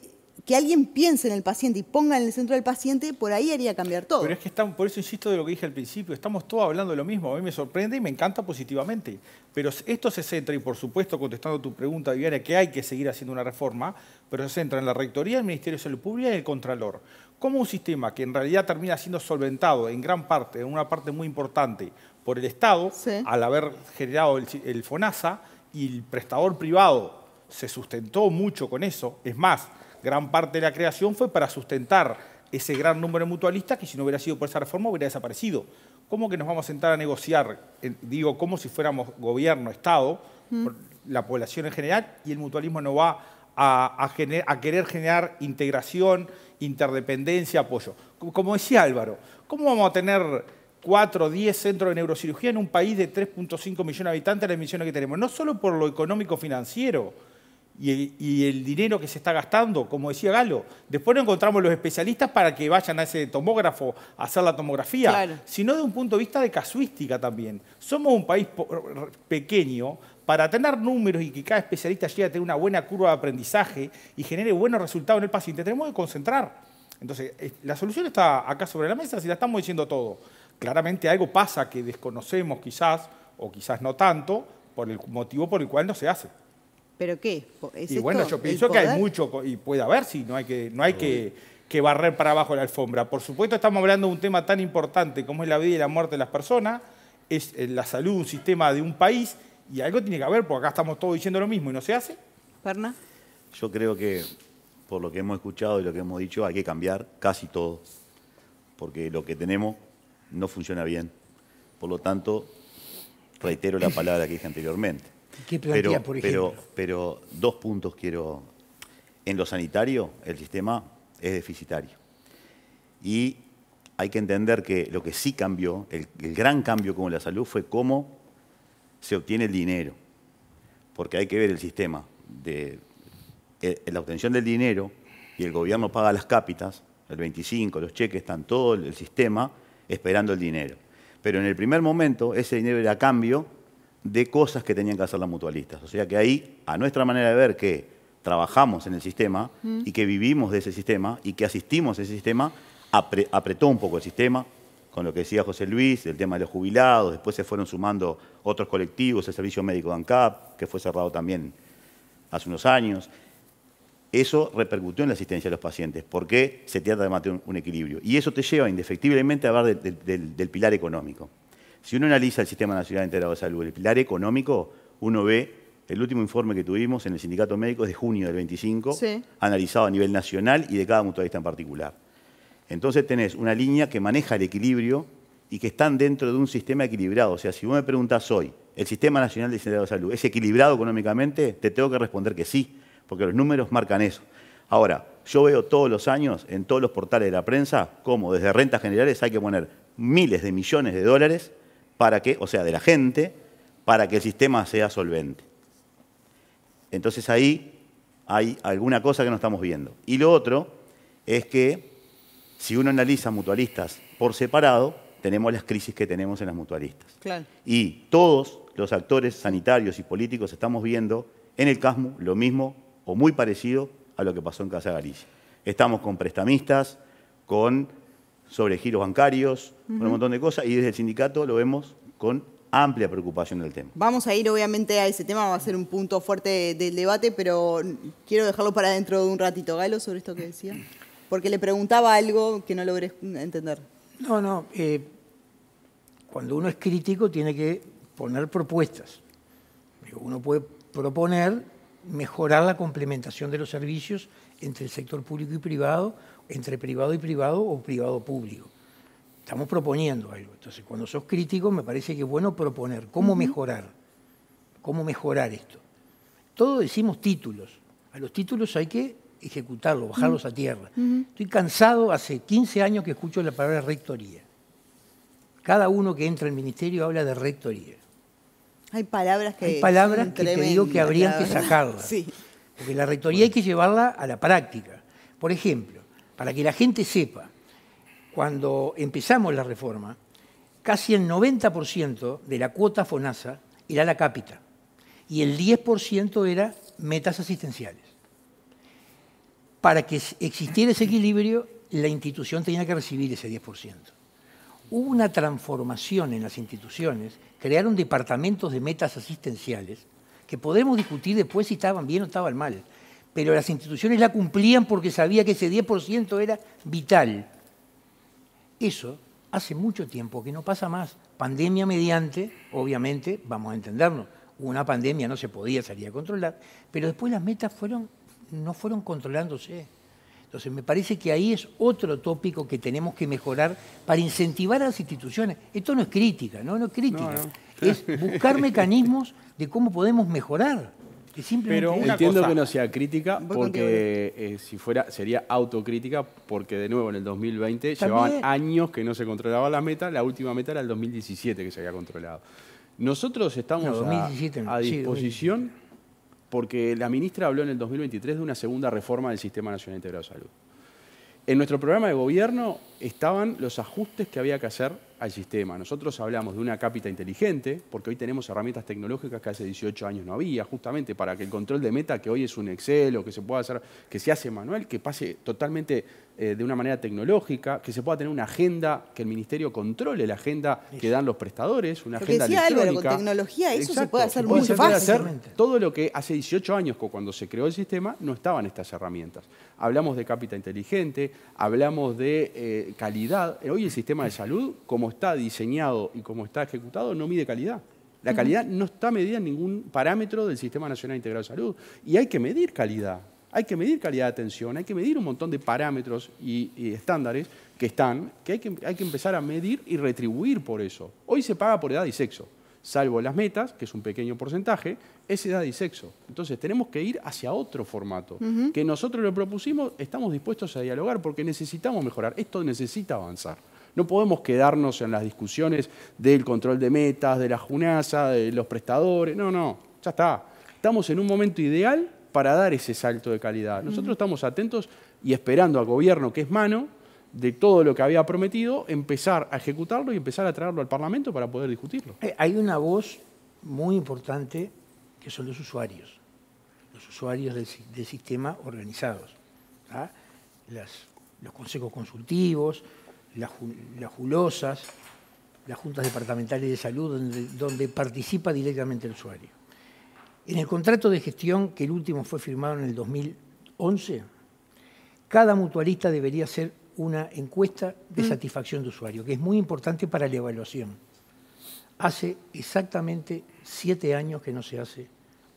que alguien piense en el paciente y ponga en el centro del paciente, por ahí haría cambiar todo. Pero es que por eso insisto de lo que dije al principio, estamos todos hablando de lo mismo. A mí me sorprende y me encanta positivamente. Pero esto se centra, y por supuesto, contestando tu pregunta, Viviana, que hay que seguir haciendo una reforma, pero se centra en la Rectoría, el Ministerio de Salud Pública y el Contralor. Como un sistema que en realidad termina siendo solventado en gran parte, en una parte muy importante, por el Estado, al haber generado el FONASA, y el prestador privado se sustentó mucho con eso. Es más, gran parte de la creación fue para sustentar ese gran número de mutualistas que si no hubiera sido por esa reforma hubiera desaparecido. ¿Cómo que nos vamos a sentar a negociar? Digo, como si fuéramos gobierno, Estado, la población en general, y el mutualismo no va a querer generar integración, interdependencia, apoyo. Como decía Álvaro, ¿cómo vamos a tener 4 o 10 centros de neurocirugía en un país de 3.5 millones de habitantes, las emisiones que tenemos? No solo por lo económico-financiero, y el dinero que se está gastando, como decía Galo. Después no encontramos los especialistas para que vayan a ese tomógrafo a hacer la tomografía, sino de un punto de vista de casuística también. Somos un país pequeño. Para tener números y que cada especialista llegue a tener una buena curva de aprendizaje y genere buenos resultados en el paciente, tenemos que concentrar. Entonces, la solución está acá sobre la mesa, si la estamos diciendo todo. Claramente algo pasa que desconocemos quizás, o quizás no tanto, por el motivo por el cual no se hace. ¿Pero qué? Y bueno, yo pienso que hay mucho, y puede haber, sí, no hay que barrer para abajo la alfombra. Por supuesto, estamos hablando de un tema tan importante como es la vida y la muerte de las personas, es la salud, un sistema de un país, y algo tiene que haber, porque acá estamos todos diciendo lo mismo y no se hace. ¿Perna? Yo creo que, por lo que hemos escuchado y lo que hemos dicho, hay que cambiar casi todo, porque lo que tenemos no funciona bien. Por lo tanto, reitero la palabra que dije anteriormente. ¿Qué plantea, por ejemplo? Pero 2 puntos quiero. En lo sanitario, el sistema es deficitario. Y hay que entender que lo que sí cambió, el gran cambio con la salud, fue cómo se obtiene el dinero. Porque hay que ver el sistema de la obtención del dinero, y el gobierno paga las cápitas, el 25, los cheques, están todo el sistema esperando el dinero. Pero en el primer momento, ese dinero era a cambio de cosas que tenían que hacer las mutualistas. O sea que ahí, a nuestra manera de ver que trabajamos en el sistema y que vivimos de ese sistema y que asistimos a ese sistema, apretó un poco el sistema, con lo que decía José Luis, el tema de los jubilados, después se fueron sumando otros colectivos, el servicio médico de ANCAP, que fue cerrado también hace unos años. Eso repercutió en la asistencia a los pacientes, porque se trata de mantener un equilibrio. Y eso te lleva indefectiblemente a hablar del pilar económico. Si uno analiza el Sistema Nacional Integrado de Salud, el pilar económico, uno ve el último informe que tuvimos en el Sindicato Médico es de junio del 25, analizado a nivel nacional y de cada mutualista en particular. Entonces tenés una línea que maneja el equilibrio y que están dentro de un sistema equilibrado. O sea, si vos me preguntás hoy, ¿el Sistema Nacional Integrado de Salud es equilibrado económicamente? Te tengo que responder que sí, porque los números marcan eso. Ahora, yo veo todos los años en todos los portales de la prensa cómo desde rentas generales hay que poner miles de millones de dólares para que, o sea, de la gente, para que el sistema sea solvente. Entonces ahí hay alguna cosa que no estamos viendo. Y lo otro es que si uno analiza mutualistas por separado, tenemos las crisis que tenemos en las mutualistas. Claro. Y todos los actores sanitarios y políticos estamos viendo en el CASMU lo mismo o muy parecido a lo que pasó en Casa Galicia. Estamos con prestamistas, con sobregiros bancarios, con un montón de cosas, y desde el sindicato lo vemos con amplia preocupación del tema. Vamos a ir obviamente a ese tema, va a ser un punto fuerte del debate, pero quiero dejarlo para dentro de un ratito. Galo, sobre esto que decía, porque le preguntaba algo que no logré entender. No, cuando uno es crítico tiene que poner propuestas. Uno puede proponer mejorar la complementación de los servicios entre el sector público y privado, entre privado y privado o privado-público. Estamos proponiendo algo. Entonces, cuando sos crítico, me parece que es bueno proponer cómo mejorar esto. Todos decimos títulos. A los títulos hay que ejecutarlos, bajarlos a tierra. Estoy cansado, hace 15 años que escucho la palabra rectoría. Cada uno que entra al ministerio habla de rectoría. Hay palabras que te digo que habrían que sacarlas. Sí. Porque la rectoría hay que llevarla a la práctica. Por ejemplo, para que la gente sepa, cuando empezamos la reforma, casi el 90% de la cuota FONASA era la cápita y el 10% era metas asistenciales. para que existiera ese equilibrio, la institución tenía que recibir ese 10%. Hubo una transformación en las instituciones, crearon departamentos de metas asistenciales, que podemos discutir después si estaban bien o estaban mal, pero las instituciones la cumplían porque sabía que ese 10% era vital. Eso hace mucho tiempo que no pasa más. Pandemia mediante, obviamente, vamos a entendernos, una pandemia no se podía salir a controlar, pero después las metas no fueron controlándose. Entonces, me parece que ahí es otro tópico que tenemos que mejorar para incentivar a las instituciones. Esto no es crítica, no es crítica. No. Es buscar mecanismos de cómo podemos mejorar. Pero entiendo que no sea crítica, porque si fuera, sería autocrítica, porque de nuevo en el 2020 llevaban años que no se controlaban las metas, la última meta era el 2017 que se había controlado. Nosotros estamos a disposición, porque la ministra habló en el 2023 de una segunda reforma del Sistema Nacional Integrado de Salud. En nuestro programa de gobierno estaban los ajustes que había que hacer al sistema. Nosotros hablamos de una cápita inteligente, porque hoy tenemos herramientas tecnológicas que hace 18 años no había, justamente para que el control de meta, que hoy es un Excel o que se pueda hacer, que se hace manual, que pase totalmente de una manera tecnológica, que se pueda tener una agenda, que el ministerio controle la agenda que dan los prestadores, una agenda electrónica. Álvaro, con tecnología eso se puede hacer muy fácil. Hacer todo lo que hace 18 años, cuando se creó el sistema, no estaban estas herramientas. Hablamos de cápita inteligente, hablamos de calidad. Hoy el sistema de salud, como está diseñado y como está ejecutado, no mide calidad. La calidad no está medida en ningún parámetro del Sistema Nacional Integrado de Salud. Y hay que medir calidad. Hay que medir calidad de atención, hay que medir un montón de parámetros y estándares que hay que empezar a medir y retribuir por eso. Hoy se paga por edad y sexo, salvo las metas, que es un pequeño porcentaje, es edad y sexo. Entonces tenemos que ir hacia otro formato. Que nosotros lo propusimos, estamos dispuestos a dialogar porque necesitamos mejorar. Esto necesita avanzar. No podemos quedarnos en las discusiones del control de metas, de la JUNASA, de los prestadores. No, ya está. Estamos en un momento ideal para dar ese salto de calidad. Nosotros estamos atentos y esperando al gobierno, que es mano de todo lo que había prometido, empezar a ejecutarlo y empezar a traerlo al Parlamento para poder discutirlo. Hay una voz muy importante que son los usuarios del sistema organizados. Los consejos consultivos, las JULOSAS, las juntas departamentales de salud, donde participa directamente el usuario. En el contrato de gestión, que el último fue firmado en el 2011, cada mutualista debería hacer una encuesta de satisfacción de usuario, que es muy importante para la evaluación. Hace exactamente 7 años que no se hace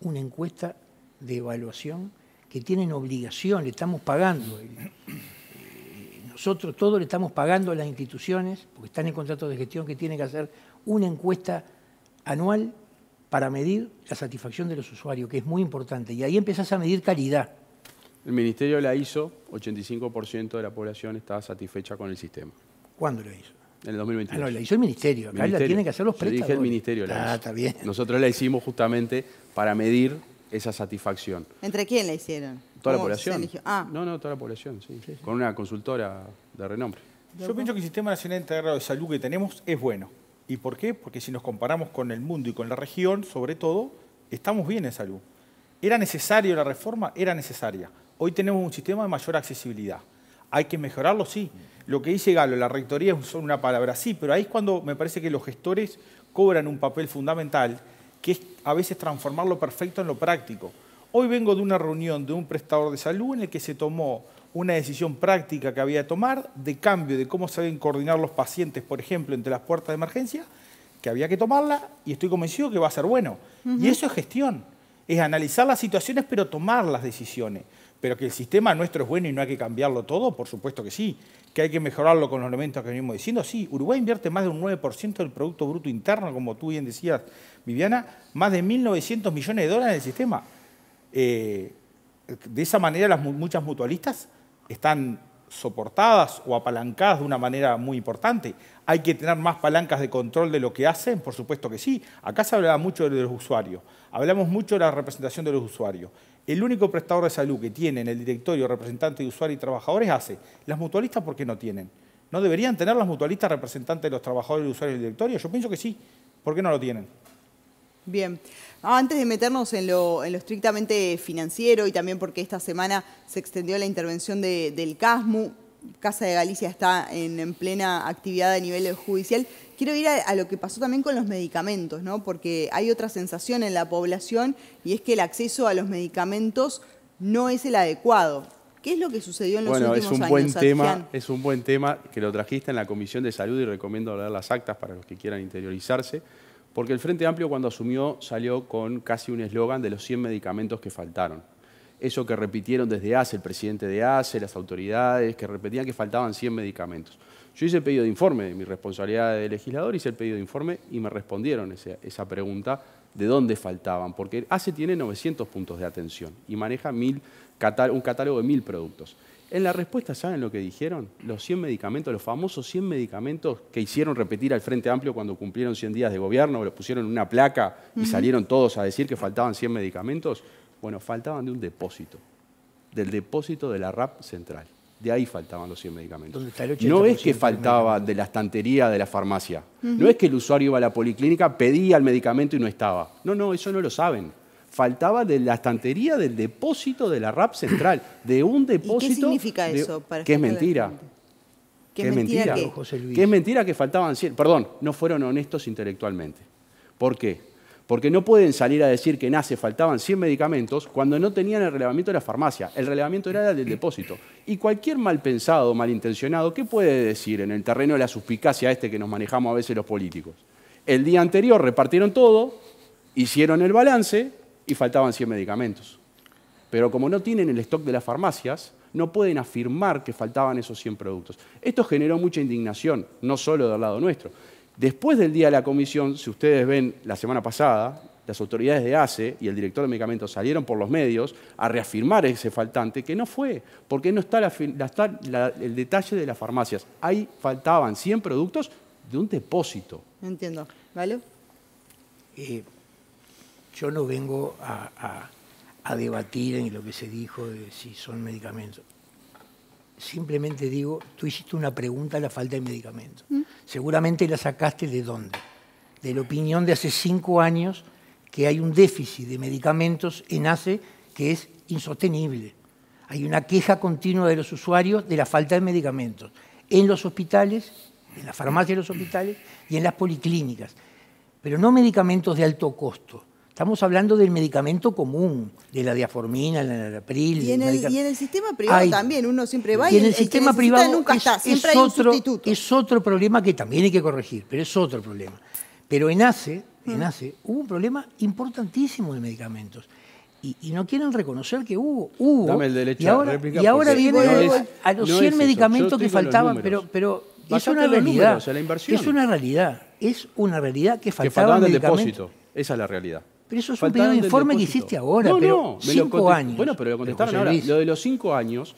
una encuesta de evaluación que tienen obligación, le estamos pagando. Nosotros todos le estamos pagando a las instituciones, porque están en contrato de gestión, que tienen que hacer una encuesta anual para medir la satisfacción de los usuarios, que es muy importante. Y ahí empezás a medir calidad. El Ministerio la hizo, 85% de la población está satisfecha con el sistema. ¿Cuándo lo hizo? En el 2022. Ah, no, la hizo el Ministerio. Acá la tienen que hacer los prestadores. Yo dije el Ministerio la hizo. Está bien. Nosotros la hicimos justamente para medir esa satisfacción. ¿Entre quién la hicieron? Toda la población. No, toda la población, sí. Con una consultora de renombre. Yo pienso que el Sistema Nacional Integrado de Salud que tenemos es bueno. ¿Y por qué? Porque si nos comparamos con el mundo y con la región, sobre todo, estamos bien en salud. ¿Era necesaria la reforma? Era necesaria. Hoy tenemos un sistema de mayor accesibilidad. ¿Hay que mejorarlo? Sí. Lo que dice Galo, la rectoría es solo una palabra, sí, pero ahí es cuando me parece que los gestores cobran un papel fundamental, que es a veces transformar lo perfecto en lo práctico. Hoy vengo de una reunión de un prestador de salud en el que se tomó una decisión práctica que había que tomar de cambio de cómo se deben coordinar los pacientes, por ejemplo, entre las puertas de emergencia, que había que tomarla y estoy convencido que va a ser bueno. Y eso es gestión, es analizar las situaciones pero tomar las decisiones. Pero que el sistema nuestro es bueno y no hay que cambiarlo todo, por supuesto que sí. Que hay que mejorarlo con los elementos que venimos diciendo, sí. Uruguay invierte más de un 9% del Producto Bruto Interno, como tú bien decías, Viviana, más de 1.900 millones de dólares en el sistema. De esa manera muchas mutualistas están soportadas o apalancadas de una manera muy importante. ¿Hay que tener más palancas de control de lo que hacen? Por supuesto que sí. Acá se hablaba mucho de los usuarios. Hablamos mucho de la representación de los usuarios. El único prestador de salud que tiene en el directorio representante de usuarios y trabajadores hace. Las mutualistas, ¿por qué no tienen? ¿No deberían tener las mutualistas representantes de los trabajadores y usuarios del directorio? Yo pienso que sí. ¿Por qué no lo tienen? Bien. Antes de meternos en lo estrictamente financiero y también porque esta semana se extendió la intervención del CASMU, Casa de Galicia está en plena actividad a nivel judicial, quiero ir a lo que pasó también con los medicamentos, ¿no? Porque hay otra sensación en la población y es que el acceso a los medicamentos no es el adecuado. ¿Qué es lo que sucedió en los últimos años? Es un buen tema que lo trajiste en la Comisión de Salud y recomiendo leer las actas para los que quieran interiorizarse, porque el Frente Amplio cuando asumió salió con casi un eslogan de los 100 medicamentos que faltaron. Eso que repitieron desde ACE, el presidente de ACE, las autoridades, que repetían que faltaban 100 medicamentos. Yo hice el pedido de informe, de mi responsabilidad de legislador, hice el pedido de informe y me respondieron esa pregunta de dónde faltaban, porque ACE tiene 900 puntos de atención y maneja un catálogo de 1000 productos. En la respuesta, ¿saben lo que dijeron? Los 100 medicamentos, los famosos 100 medicamentos que hicieron repetir al Frente Amplio cuando cumplieron 100 días de gobierno, lo pusieron en una placa y salieron todos a decir que faltaban 100 medicamentos. Bueno, faltaban de un depósito, del depósito de la RAP central. De ahí faltaban los 100 medicamentos. No es que faltaba de la estantería de la farmacia. No es que el usuario iba a la policlínica, pedía el medicamento y no estaba. No, eso no lo saben. Faltaba de la estantería del depósito de la RAP central, de un depósito... ¿Y qué significa eso? Que es mentira. ¿Qué es mentira? Que es mentira que faltaban 100. Perdón, no fueron honestos intelectualmente. ¿Por qué? Porque no pueden salir a decir que en ACE faltaban 100 medicamentos cuando no tenían el relevamiento de la farmacia. El relevamiento era el del depósito. Y cualquier mal pensado, malintencionado, ¿qué puede decir en el terreno de la suspicacia que nos manejamos a veces los políticos? El día anterior repartieron todo, hicieron el balance y faltaban 100 medicamentos. Pero como no tienen el stock de las farmacias, no pueden afirmar que faltaban esos 100 productos. Esto generó mucha indignación, no solo del lado nuestro. Después del día de la comisión, si ustedes ven la semana pasada, las autoridades de ACE y el director de medicamentos salieron por los medios a reafirmar ese faltante, que no fue, porque no está el detalle de las farmacias. Ahí faltaban 100 productos de un depósito. Entiendo. ¿Vale? Yo no vengo a debatir en lo que se dijo de si son medicamentos. Simplemente digo, tú hiciste una pregunta a la falta de medicamentos. Seguramente la sacaste ¿de dónde? De la opinión de hace 5 años que hay un déficit de medicamentos en ACE que es insostenible. Hay una queja continua de los usuarios de la falta de medicamentos en los hospitales, en las farmacias de los hospitales y en las policlínicas. Pero no medicamentos de alto costo. Estamos hablando del medicamento común, de la diaformina, la enalapril. Y en el sistema privado también, uno siempre va y en el sistema privado nunca está, siempre hay un sustituto. Es otro problema que también hay que corregir, pero es otro problema. Pero en ACE hubo un problema importantísimo de medicamentos. Y no quieren reconocer que hubo. Dame el derecho a réplica. Y ahora vienen a los 100 medicamentos que faltaban, pero es una realidad. Es una realidad. Es una realidad que faltaban del medicamentos. Depósito. Esa es la realidad. Pero eso es un pedido de informe que hiciste ahora, pero 5 años. Bueno, pero lo contestaron ahora. Lo de los 5 años,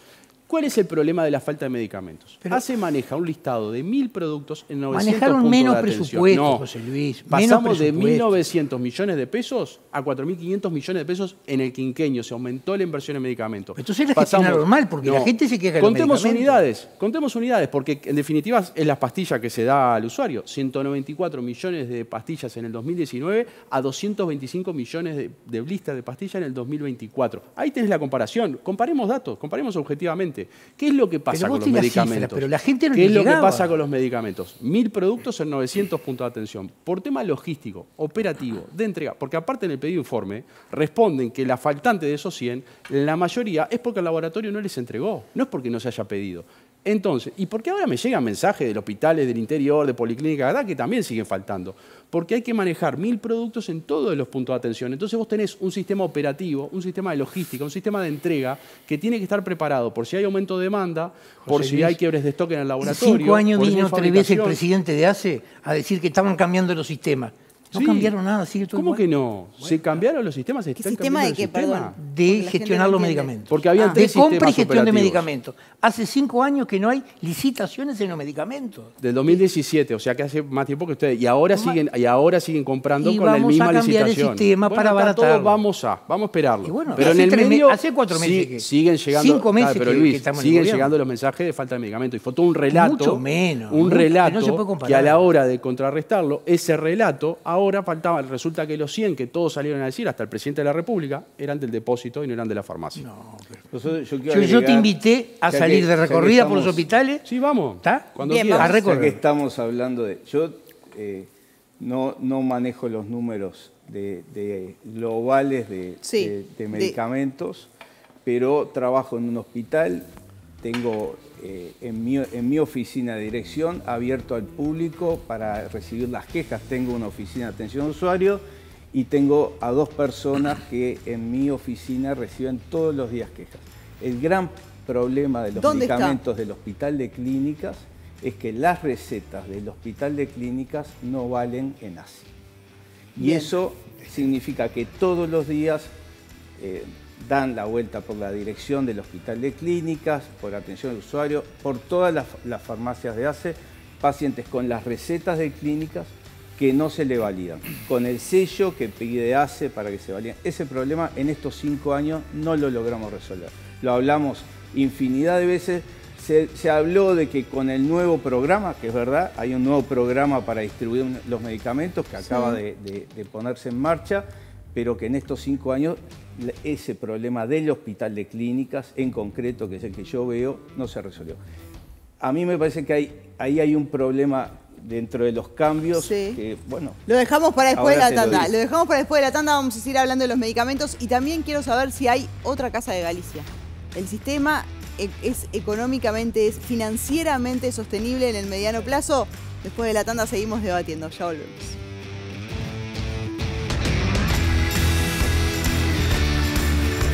¿cuál es el problema de la falta de medicamentos? ACE maneja un listado de 1000 productos en 900 manejaron puntos menos de atención. presupuesto, No, José Luis. pasamos de 1.900 millones de pesos a 4.500 millones de pesos en el quinquenio. Se aumentó la inversión en medicamentos. Entonces la gestionaron mal, porque la gente se queja de los medicamentos. Contemos unidades, porque en definitiva es la pastilla que se da al usuario. 194 millones de pastillas en el 2019 a 225 millones de listas de pastillas en el 2024. Ahí tenés la comparación. Comparemos datos, comparemos objetivamente. ¿Qué es lo que pasa con los medicamentos? Pero la gente no ¿Qué es lo que llegaba? pasa con los medicamentos? 1000 productos en 900 puntos de atención. Por tema logístico, operativo, de entrega. Porque aparte en el pedido informe responden que la faltante de esos 100, la mayoría es porque el laboratorio no les entregó. No es porque no se haya pedido. Entonces, ¿y por qué ahora me llegan mensajes de hospitales del interior, de policlínica, ¿verdad? Que también siguen faltando? Porque hay que manejar 1000 productos en todos los puntos de atención. Entonces vos tenés un sistema operativo, un sistema de logística, un sistema de entrega que tiene que estar preparado por si hay aumento de demanda, por si hay quiebres de stock en el laboratorio. En 5 años vino 3 veces el presidente de ACE a decir que estaban cambiando los sistemas. No cambiaron nada, sigue todo ¿Cómo igual? que no? ¿Se cambiaron los sistemas? ¿Qué sistema de qué, perdón? De gestionar los medicamentos. Porque había de compra y gestión de medicamentos. Hace 5 años que no hay licitaciones en los medicamentos. Del 2017, o sea que hace más tiempo que ustedes. Y ahora siguen comprando con la misma licitación. Y vamos a cambiar el sistema para abaratarlo. Vamos a esperarlo. Bueno, pero en el medio hace 4 meses que siguen llegando 5 meses pero Luis, que estamos siguen en el llegando los mensajes de falta de medicamentos. Y fue todo un relato. Mucho menos. Un relato no se puede comparar. que a la hora de contrarrestarlo, ese relato ahora ahora resulta que los 100 que todos salieron a decir, hasta el presidente de la República, eran del depósito y no eran de la farmacia. No, pero yo te invité a salir de recorrida por los hospitales. Sí, vamos. ¿Está? Cuando Bien, quieras. A recorrer. Ya que estamos hablando de... Yo no manejo los números de globales de medicamentos, pero trabajo en un hospital, tengo en mi oficina de dirección abierto al público para recibir las quejas. Tengo una oficina de atención a usuarios y tengo a 2 personas que en mi oficina reciben todos los días quejas. El gran problema de los medicamentos del hospital de clínicas es que las recetas del hospital de clínicas no valen en ACE. Y eso significa que todos los días dan la vuelta por la dirección del hospital de clínicas, por atención al usuario, por todas las farmacias de ACE, pacientes con las recetas de clínicas que no se le validan, con el sello que pide ACE para que se validen. Ese problema en estos 5 años no lo logramos resolver. Lo hablamos infinidad de veces. Se habló de que con el nuevo programa, que es verdad, hay un nuevo programa para distribuir los medicamentos que acaba de ponerse en marcha, pero que en estos 5 años ese problema del hospital de clínicas, en concreto, que es el que yo veo, no se resolvió. A mí me parece que ahí hay un problema dentro de los cambios que, bueno... Lo dejamos para después de la tanda. Lo Lo dejamos para después de la tanda, vamos a seguir hablando de los medicamentos y también quiero saber si hay otra Casa de Galicia. El sistema es económicamente, es financieramente sostenible en el mediano plazo. Después de la tanda seguimos debatiendo. Ya volvemos.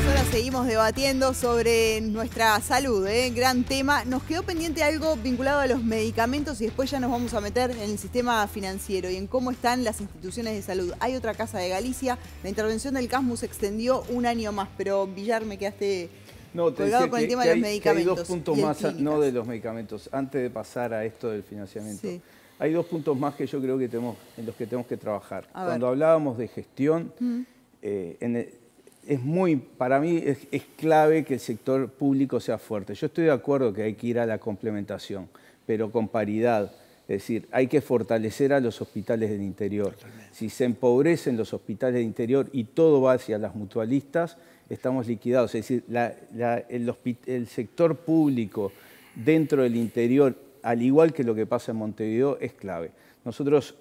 Ahora seguimos debatiendo sobre nuestra salud, gran tema. Nos quedó pendiente algo vinculado a los medicamentos y después ya nos vamos a meter en el sistema financiero y en cómo están las instituciones de salud. Hay otra Casa de Galicia. La intervención del CASMU se extendió 1 año más, pero Villar, me quedaste... No, te colgado decía con el tema de los medicamentos. Hay 2 puntos más, no de los medicamentos, antes de pasar a esto del financiamiento. Hay 2 puntos más que yo creo que en los que tenemos que trabajar. Cuando hablábamos de gestión, para mí es clave que el sector público sea fuerte. Yo estoy de acuerdo que hay que ir a la complementación, pero con paridad. Es decir, hay que fortalecer a los hospitales del interior. Si se empobrecen los hospitales del interior y todo va hacia las mutualistas, estamos liquidados. Es decir, el sector público dentro del interior, al igual que lo que pasa en Montevideo, es clave. Nosotros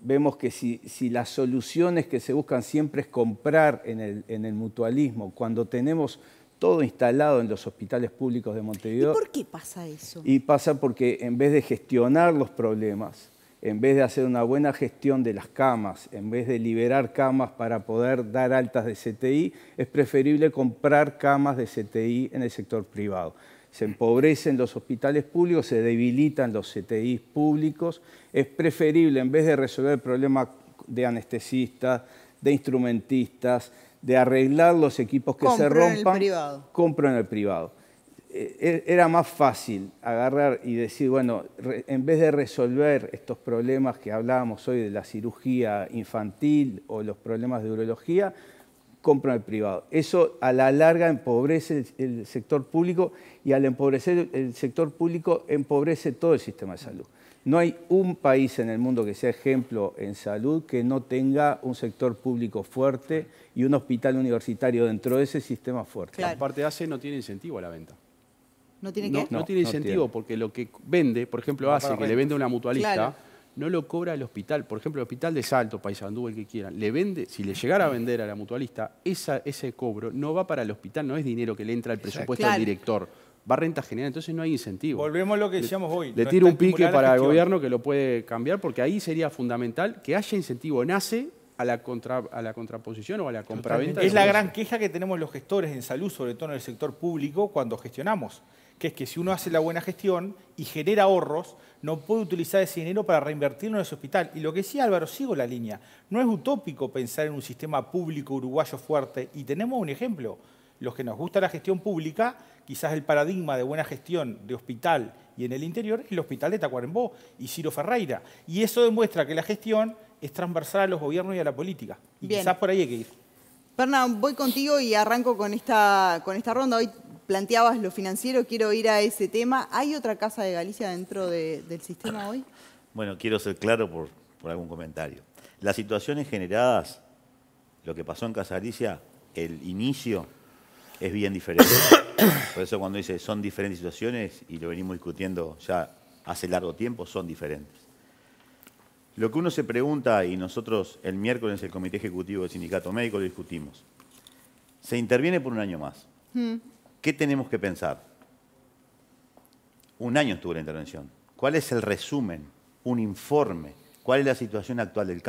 vemos que si las soluciones que se buscan siempre es comprar en el mutualismo, cuando tenemos todo instalado en los hospitales públicos de Montevideo... ¿Y por qué pasa eso? Y pasa porque en vez de gestionar los problemas, en vez de hacer una buena gestión de las camas, en vez de liberar camas para poder dar altas de CTI, es preferible comprar camas de CTI en el sector privado. Se empobrecen los hospitales públicos, se debilitan los CTI públicos. Es preferible, en vez de resolver el problema de anestesistas, de instrumentistas, de arreglar los equipos que se rompan, compro en el privado. Era más fácil agarrar y decir, bueno, en vez de resolver estos problemas que hablábamos hoy de la cirugía infantil o los problemas de urología, compro en el privado. Eso a la larga empobrece el sector público y al empobrecer el sector público empobrece todo el sistema de salud. No hay un país en el mundo que sea ejemplo en salud que no tenga un sector público fuerte y un hospital universitario dentro de ese sistema fuerte. Claro. Aparte ACE no tiene incentivo a la venta. ¿No tiene qué? No tiene incentivo porque lo que vende, por ejemplo ACE, que le vende a una mutualista, no lo cobra el hospital. Por ejemplo, el hospital de Salto, Paysandú, el que quieran, le vende, si le llegara a vender a la mutualista, ese cobro no va para el hospital, no es dinero que le entra al presupuesto del director. Va a renta general, entonces no hay incentivo. Volvemos a lo que decíamos hoy. Le tiro un pique para el gobierno que lo puede cambiar, porque ahí sería fundamental que haya incentivo en ACE a la contraposición o a la compraventa. Es la gran queja que tenemos los gestores en salud, sobre todo en el sector público, cuando gestionamos, que es que si uno hace la buena gestión y genera ahorros, no puede utilizar ese dinero para reinvertirlo en ese hospital. Y lo que decía Álvaro, sigo la línea, no es utópico pensar en un sistema público uruguayo fuerte, y tenemos un ejemplo. Los que nos gusta la gestión pública, quizás el paradigma de buena gestión de hospital y en el interior es el hospital de Tacuarembó y Ciro Ferreira. Y eso demuestra que la gestión es transversal a los gobiernos y a la política. Y quizás por ahí hay que ir. Perna, voy contigo y arranco con esta ronda. Hoy planteabas lo financiero, quiero ir a ese tema. ¿Hay otra Casa de Galicia dentro del sistema hoy? Bueno, quiero ser claro por algún comentario. Las situaciones generadas, lo que pasó en Casa Galicia, el inicio es bien diferente. Por eso cuando dice son diferentes situaciones, y lo venimos discutiendo ya hace largo tiempo, son diferentes. Lo que uno se pregunta, y nosotros el miércoles en el Comité Ejecutivo del Sindicato Médico lo discutimos, se interviene por un año más. ¿Qué tenemos que pensar? Un año estuvo la intervención. ¿Cuál es el resumen? Un informe. ¿Cuál es la situación actual del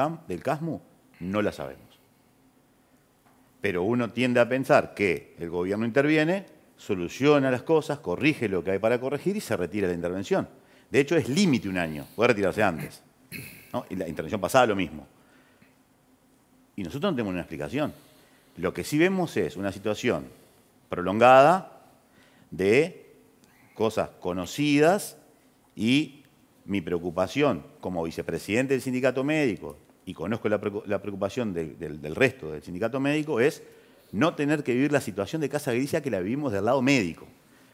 CASMU? No la sabemos. Pero uno tiende a pensar que el gobierno interviene, soluciona las cosas, corrige lo que hay para corregir y se retira la intervención. De hecho, es límite un año, puede retirarse antes, ¿no? Y la intervención pasada lo mismo. Y nosotros no tenemos una explicación. Lo que sí vemos es una situación prolongada de cosas conocidas, y mi preocupación como vicepresidente del sindicato médico, y conozco la preocupación del resto del sindicato médico, es no tener que vivir la situación de Casa Galicia que la vivimos del lado médico,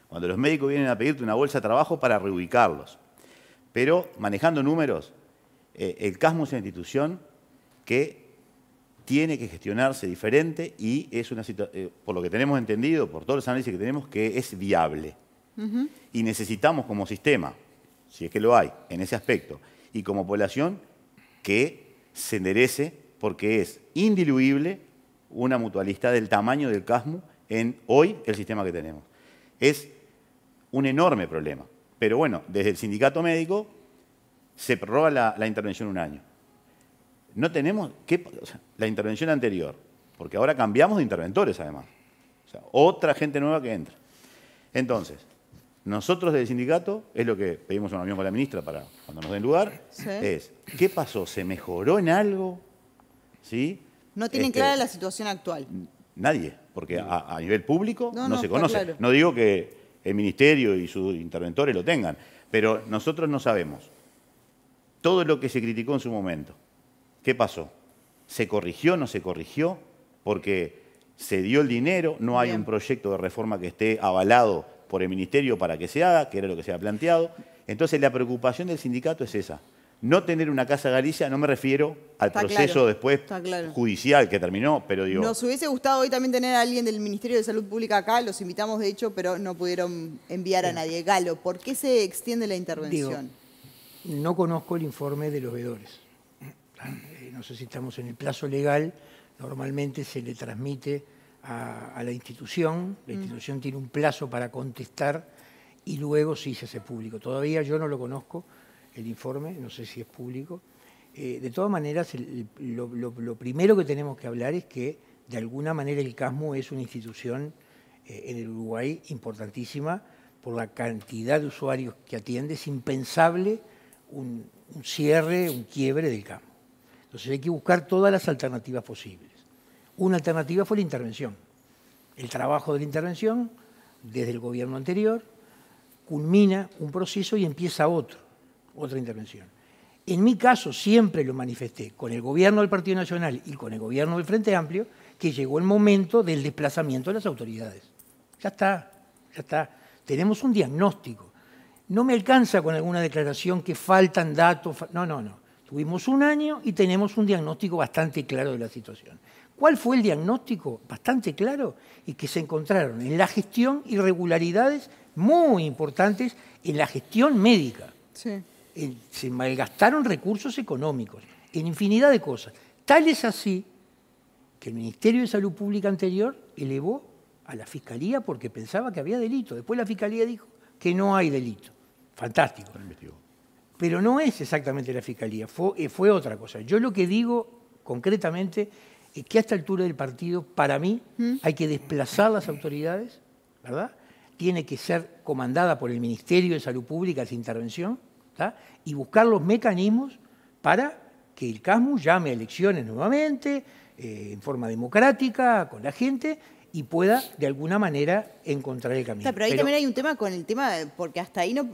cuando los médicos vienen a pedirte una bolsa de trabajo para reubicarlos. Pero manejando números, el CASMU es una institución que tiene que gestionarse diferente, y es una situación, por lo que tenemos entendido, por todos los análisis que tenemos, que es viable. Y necesitamos como sistema, si es que lo hay, en ese aspecto, y como población, que se enderece, porque es indiluible una mutualista del tamaño del CASMU en hoy el sistema que tenemos. Es un enorme problema. Pero bueno, desde el sindicato médico se prorroga la intervención un año. No tenemos la intervención anterior, porque ahora cambiamos de interventores además. O sea, otra gente nueva que entra. Entonces, nosotros del sindicato, es lo que pedimos una reunión con la ministra para cuando nos den lugar, es, ¿qué pasó? ¿Se mejoró en algo? ¿Sí? No tienen clara la situación actual. Nadie, porque a nivel público no se conoce. Claro. No digo que el ministerio y sus interventores lo tengan, pero nosotros no sabemos. Todo lo que se criticó en su momento, ¿qué pasó? ¿Se corrigió? ¿No se corrigió? Porque se dio el dinero, no hay un proyecto de reforma que esté avalado por el ministerio para que se haga, que era lo que se ha planteado. Entonces la preocupación del sindicato es esa. No tener una Casa Galicia, no me refiero al proceso después judicial que terminó, pero digo... Nos hubiese gustado hoy también tener a alguien del Ministerio de Salud Pública acá, los invitamos de hecho, pero no pudieron enviar a nadie. Galo, ¿por qué se extiende la intervención? No conozco el informe de los veedores. No sé si estamos en el plazo legal, normalmente se le transmite a la institución tiene un plazo para contestar y luego sí se hace público. Todavía yo no lo conozco, el informe, no sé si es público. De todas maneras, lo primero que tenemos que hablar es que de alguna manera el CASMU es una institución en el Uruguay importantísima por la cantidad de usuarios que atiende. Es impensable un cierre, un quiebre del CASMU. Entonces hay que buscar todas las alternativas posibles. Una alternativa fue la intervención. El trabajo de la intervención, desde el gobierno anterior, culmina un proceso y empieza otra intervención. En mi caso siempre lo manifesté con el gobierno del Partido Nacional y con el gobierno del Frente Amplio, que llegó el momento del desplazamiento de las autoridades. Ya está. Tenemos un diagnóstico. No me alcanza con alguna declaración que faltan datos. No. Tuvimos un año y tenemos un diagnóstico bastante claro de la situación. ¿Cuál fue el diagnóstico? Bastante claro, y que se encontraron en la gestión irregularidades muy importantes en la gestión médica. Sí. Se malgastaron recursos económicos en infinidad de cosas. Tal es así que el Ministerio de Salud Pública anterior elevó a la Fiscalía porque pensaba que había delito. Después la Fiscalía dijo que no hay delito. Fantástico. Pero no es exactamente la Fiscalía, fue otra cosa. Yo lo que digo concretamente es que a esta altura del partido, para mí, hay que desplazar las autoridades, ¿verdad? Tiene que ser comandada por el Ministerio de Salud Pública esa intervención, ¿tá? Y buscar los mecanismos para que el CASMU llame a elecciones nuevamente, en forma democrática, con la gente, y pueda, de alguna manera, encontrar el camino. Pero ahí también hay un tema con el tema, porque hasta ahí no,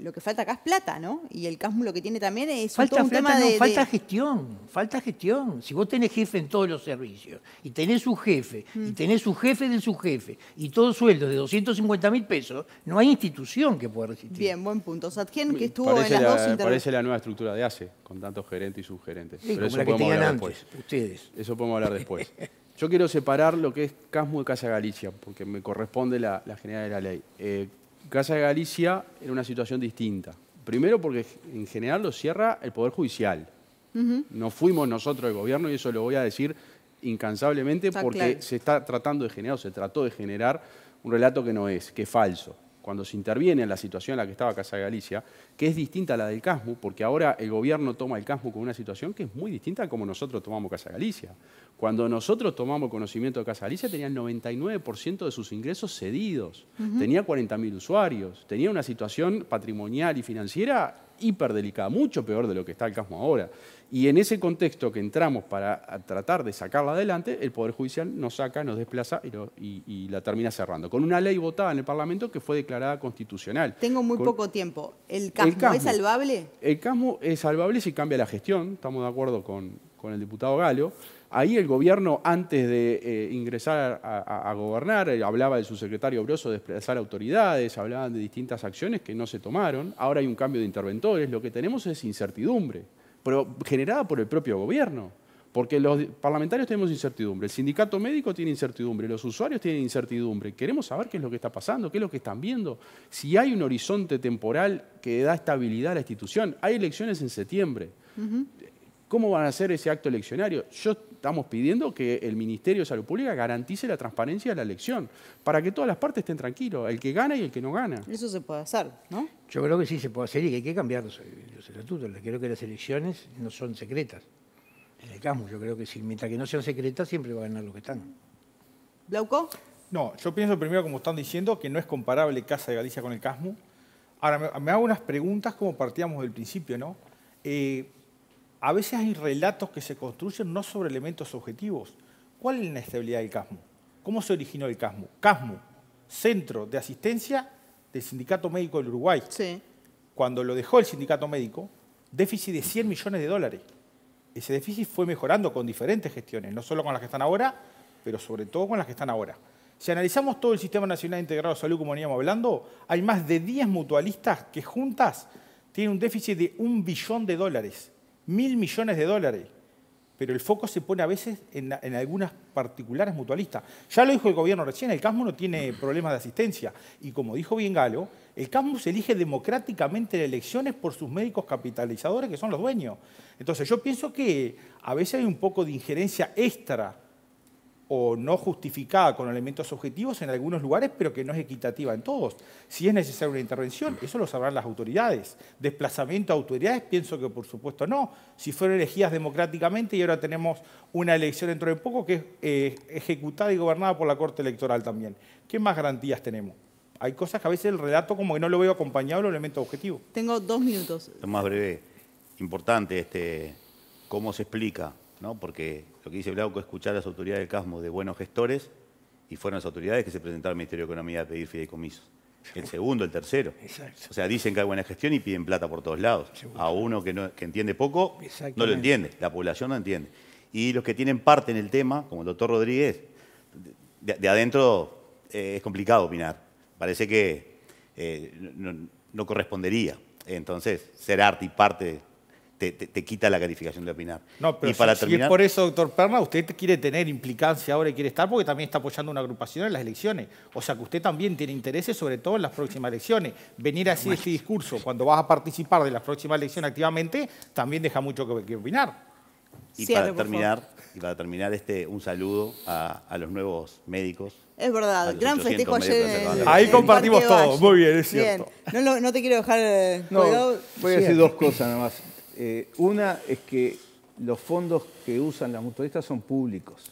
lo que falta acá es plata, ¿no? Y el CASMU lo que tiene también es Falta todo un plata, tema no, de... falta gestión, falta gestión. Si vos tenés jefe en todos los servicios, y tenés un jefe, y tenés un jefe de su jefe, y todos sueldos de 250.000 pesos, no hay institución que pueda resistir. Bien, buen punto. Satgen, que estuvo Parece en las dos parece intervenciones. la nueva estructura de ACE, con tantos gerentes y subgerentes. Sí, Pero como eso la que podemos tenían hablar antes, después. ustedes. Eso podemos hablar después. Yo quiero separar lo que es CASMU de Casa Galicia, porque me corresponde la generalidad de la ley. Casa Galicia era una situación distinta. Primero porque en general lo cierra el Poder Judicial. No fuimos nosotros el gobierno, y eso lo voy a decir incansablemente, porque claro. se está tratando de generar, o se trató de generar un relato que no es, que es falso. Cuando se interviene en la situación en la que estaba Casa Galicia, que es distinta a la del CASMU, porque ahora el gobierno toma el CASMU con una situación que es muy distinta a como nosotros tomamos Casa Galicia. Cuando nosotros tomamos conocimiento de Casa Galicia, tenía el 99% de sus ingresos cedidos, tenía 40.000 usuarios, tenía una situación patrimonial y financiera hiperdelicada, mucho peor de lo que está el CASMU ahora. Y en ese contexto que entramos para tratar de sacarla adelante, el Poder Judicial nos saca, nos desplaza y la termina cerrando. Con una ley votada en el Parlamento que fue declarada constitucional. Tengo muy poco tiempo. ¿El CASMU es salvable? El CASMU es salvable si cambia la gestión, estamos de acuerdo con el diputado Galo. Ahí el gobierno, antes de ingresar a gobernar, hablaba de su secretario Broso de desplazar autoridades, hablaban de distintas acciones que no se tomaron. Ahora hay un cambio de interventores. Lo que tenemos es incertidumbre, pero generada por el propio gobierno. Porque los parlamentarios tenemos incertidumbre, el sindicato médico tiene incertidumbre, los usuarios tienen incertidumbre. Queremos saber qué es lo que está pasando, qué es lo que están viendo. Si hay un horizonte temporal que da estabilidad a la institución, hay elecciones en septiembre. ¿Cómo van a hacer ese acto eleccionario? Estamos pidiendo que el Ministerio de Salud Pública garantice la transparencia de la elección, para que todas las partes estén tranquilos, el que gana y el que no gana. Eso se puede hacer, ¿no? Yo creo que sí se puede hacer y que hay que cambiar los estatutos. Creo que las elecciones no son secretas. En el CASMU yo creo que sí, mientras que no sean secretas siempre va a ganar los que están. ¿Blauco? No, yo pienso primero, como están diciendo, que no es comparable Casa de Galicia con el CASMU. Ahora, me hago unas preguntas como partíamos del principio, ¿no? A veces hay relatos que se construyen no sobre elementos objetivos. ¿Cuál es la inestabilidad del CASMU? ¿Cómo se originó el CASMU? CASMU, Centro de Asistencia del Sindicato Médico del Uruguay. Sí. Cuando lo dejó el Sindicato Médico, déficit de $100 millones. Ese déficit fue mejorando con diferentes gestiones, no solo con las que están ahora, pero sobre todo con las que están ahora. Si analizamos todo el Sistema Nacional Integrado de Salud, como veníamos hablando, hay más de 10 mutualistas que juntas tienen un déficit de $1 billón, $1.000 millones. Pero el foco se pone a veces en algunas particulares mutualistas. Ya lo dijo el gobierno recién, el CASMU no tiene problemas de asistencia. Y como dijo bien Galo, el CASMU se elige democráticamente en elecciones por sus médicos capitalizadores, que son los dueños. Entonces yo pienso que a veces hay un poco de injerencia extra o no justificada con elementos objetivos en algunos lugares, pero que no es equitativa en todos. Si es necesaria una intervención, eso lo sabrán las autoridades. Desplazamiento a autoridades, pienso que por supuesto no. Si fueron elegidas democráticamente y ahora tenemos una elección dentro de poco que es ejecutada y gobernada por la Corte Electoral también. ¿Qué más garantías tenemos? Hay cosas que a veces el relato como que no lo veo acompañado de los elementos objetivos. Tengo 2 minutos. Lo más breve, importante cómo se explica, ¿no? Porque lo que dice Blauco es escuchar a las autoridades del CASMU de buenos gestores, y fueron las autoridades que se presentaron al Ministerio de Economía a pedir fideicomisos. El segundo, el tercero. Exacto. O sea, dicen que hay buena gestión y piden plata por todos lados. A uno que entiende poco, no lo entiende, la población no entiende. Y los que tienen parte en el tema, como el doctor Rodríguez, de adentro es complicado opinar. Parece que no correspondería. Entonces, ser arte y parte te quita la calificación de opinar. No, pero y para si terminar, es por eso, doctor Perna, usted quiere tener implicancia ahora y quiere estar porque también está apoyando una agrupación en las elecciones. O sea que usted también tiene intereses, sobre todo en las próximas elecciones. Venir a decir este discurso cuando vas a participar de las próximas elecciones activamente también deja mucho que opinar. Y para terminar, un saludo a los nuevos médicos. Es verdad, gran festejo ayer. Ahí compartimos todo, muy bien, es cierto. Bien. No te quiero dejar colgado. Voy a decir dos cosas nada más. Una es que los fondos que usan las mutualistas son públicos.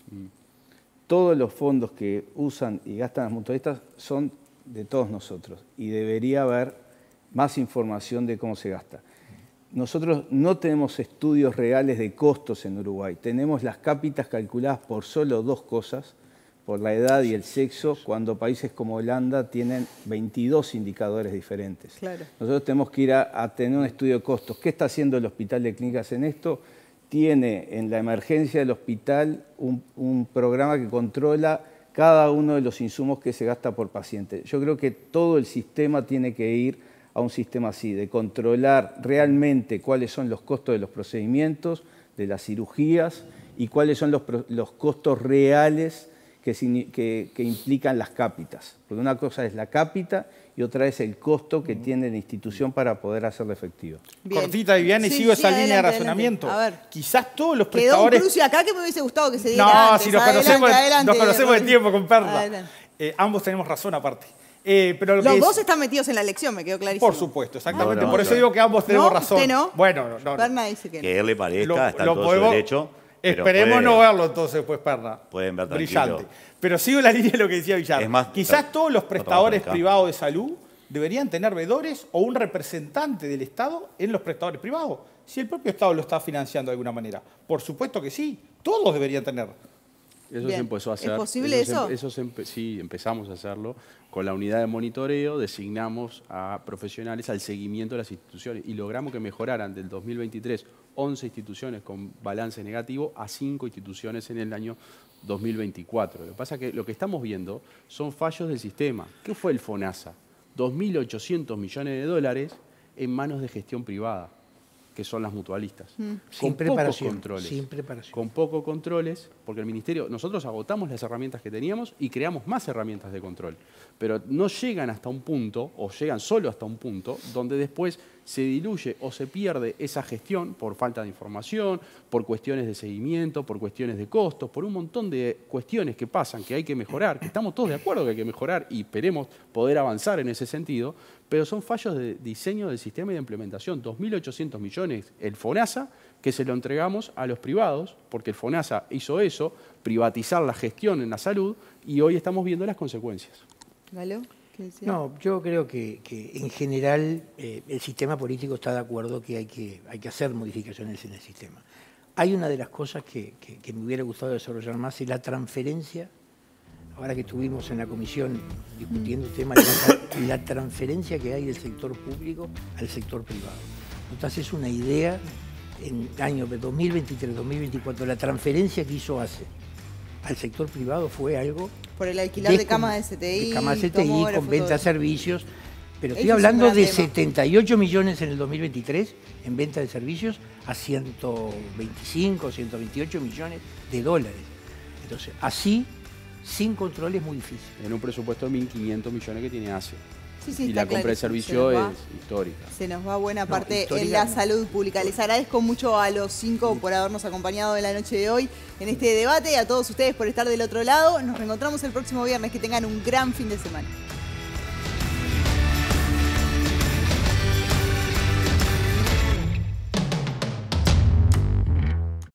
Todos los fondos que usan y gastan las mutualistas son de todos nosotros y debería haber más información de cómo se gasta. Nosotros no tenemos estudios reales de costos en Uruguay. Tenemos las cápitas calculadas por solo dos cosas, por la edad y el sexo, cuando países como Holanda tienen 22 indicadores diferentes. Claro. Nosotros tenemos que ir a tener un estudio de costos. ¿Qué está haciendo el Hospital de Clínicas en esto? Tiene en la emergencia del hospital un programa que controla cada uno de los insumos que se gasta por paciente. Yo creo que todo el sistema tiene que ir a un sistema así, de controlar realmente cuáles son los costos de los procedimientos, de las cirugías y cuáles son los costos reales que implican las cápitas. Porque una cosa es la cápita y otra es el costo que tiene la institución para poder hacerlo efectivo. Bien. Cortita, Viviane, y sigo esa línea de razonamiento. A ver. Quizás todos los prestadores... Quedó un cruce acá que me hubiese gustado que se diera No, antes. si nos conocemos de tiempo con Perla. Ambos tenemos razón aparte. Pero los dos están metidos en la elección, me quedó clarísimo. Por supuesto, exactamente. Por eso digo que ambos tenemos razón. ¿Usted no? Bueno, no. Perna dice que no. Que él le parezca, está todo su derecho. Esperemos no verlo entonces, pues, Perna. Pueden ver brillante. Pero sigo la línea de lo que decía Villar. Quizás todos los prestadores privados de salud deberían tener veedores o un representante del Estado en los prestadores privados. Si el propio Estado lo está financiando de alguna manera. Por supuesto que sí. Todos deberían tener. Eso se empezó a hacer. ¿Es posible eso? Sí, empezamos a hacerlo. Con la unidad de monitoreo designamos a profesionales al seguimiento de las instituciones y logramos que mejoraran del 2023 11 instituciones con balance negativo a 5 instituciones en el año 2024. Lo que pasa es que lo que estamos viendo son fallos del sistema. ¿Qué fue el FONASA? 2.800 millones de dólares en manos de gestión privada, que son las mutualistas. Sin preparación. Sin preparación. Con pocos controles, porque el Ministerio, nosotros agotamos las herramientas que teníamos y creamos más herramientas de control, pero no llegan hasta un punto, o llegan solo hasta un punto, donde después se diluye o se pierde esa gestión por falta de información, por cuestiones de seguimiento, por cuestiones de costos, por un montón de cuestiones que pasan, que hay que mejorar, que estamos todos de acuerdo que hay que mejorar y esperemos poder avanzar en ese sentido, pero son fallos de diseño del sistema y de implementación. 2.800 millones el FONASA, que se lo entregamos a los privados, porque el FONASA hizo eso, privatizar la gestión en la salud, y hoy estamos viendo las consecuencias. ¿Galo? ¿Qué decía? No, yo creo que en general el sistema político está de acuerdo que hay que hacer modificaciones en el sistema. Hay una de las cosas que me hubiera gustado desarrollar más, es la transferencia. Ahora que estuvimos en la comisión discutiendo el tema, la transferencia que hay del sector público al sector privado. Entonces es una idea, en años 2023, 2024, la transferencia que hizo ACE al sector privado fue algo... Por el alquiler de camas de CTI. De camas de CTI, con venta de servicios. Pero estoy hablando de 78 millones en el 2023 en venta de servicios a 125, 128 millones de dólares. Entonces, así, sin control es muy difícil. En un presupuesto de 1.500 millones que tiene ACE. Sí, y la compra de servicio es histórica. Se nos va buena parte en la salud pública. Les agradezco mucho a los 5 por habernos acompañado en la noche de hoy en este debate y a todos ustedes por estar del otro lado. Nos reencontramos el próximo viernes. Que tengan un gran fin de semana.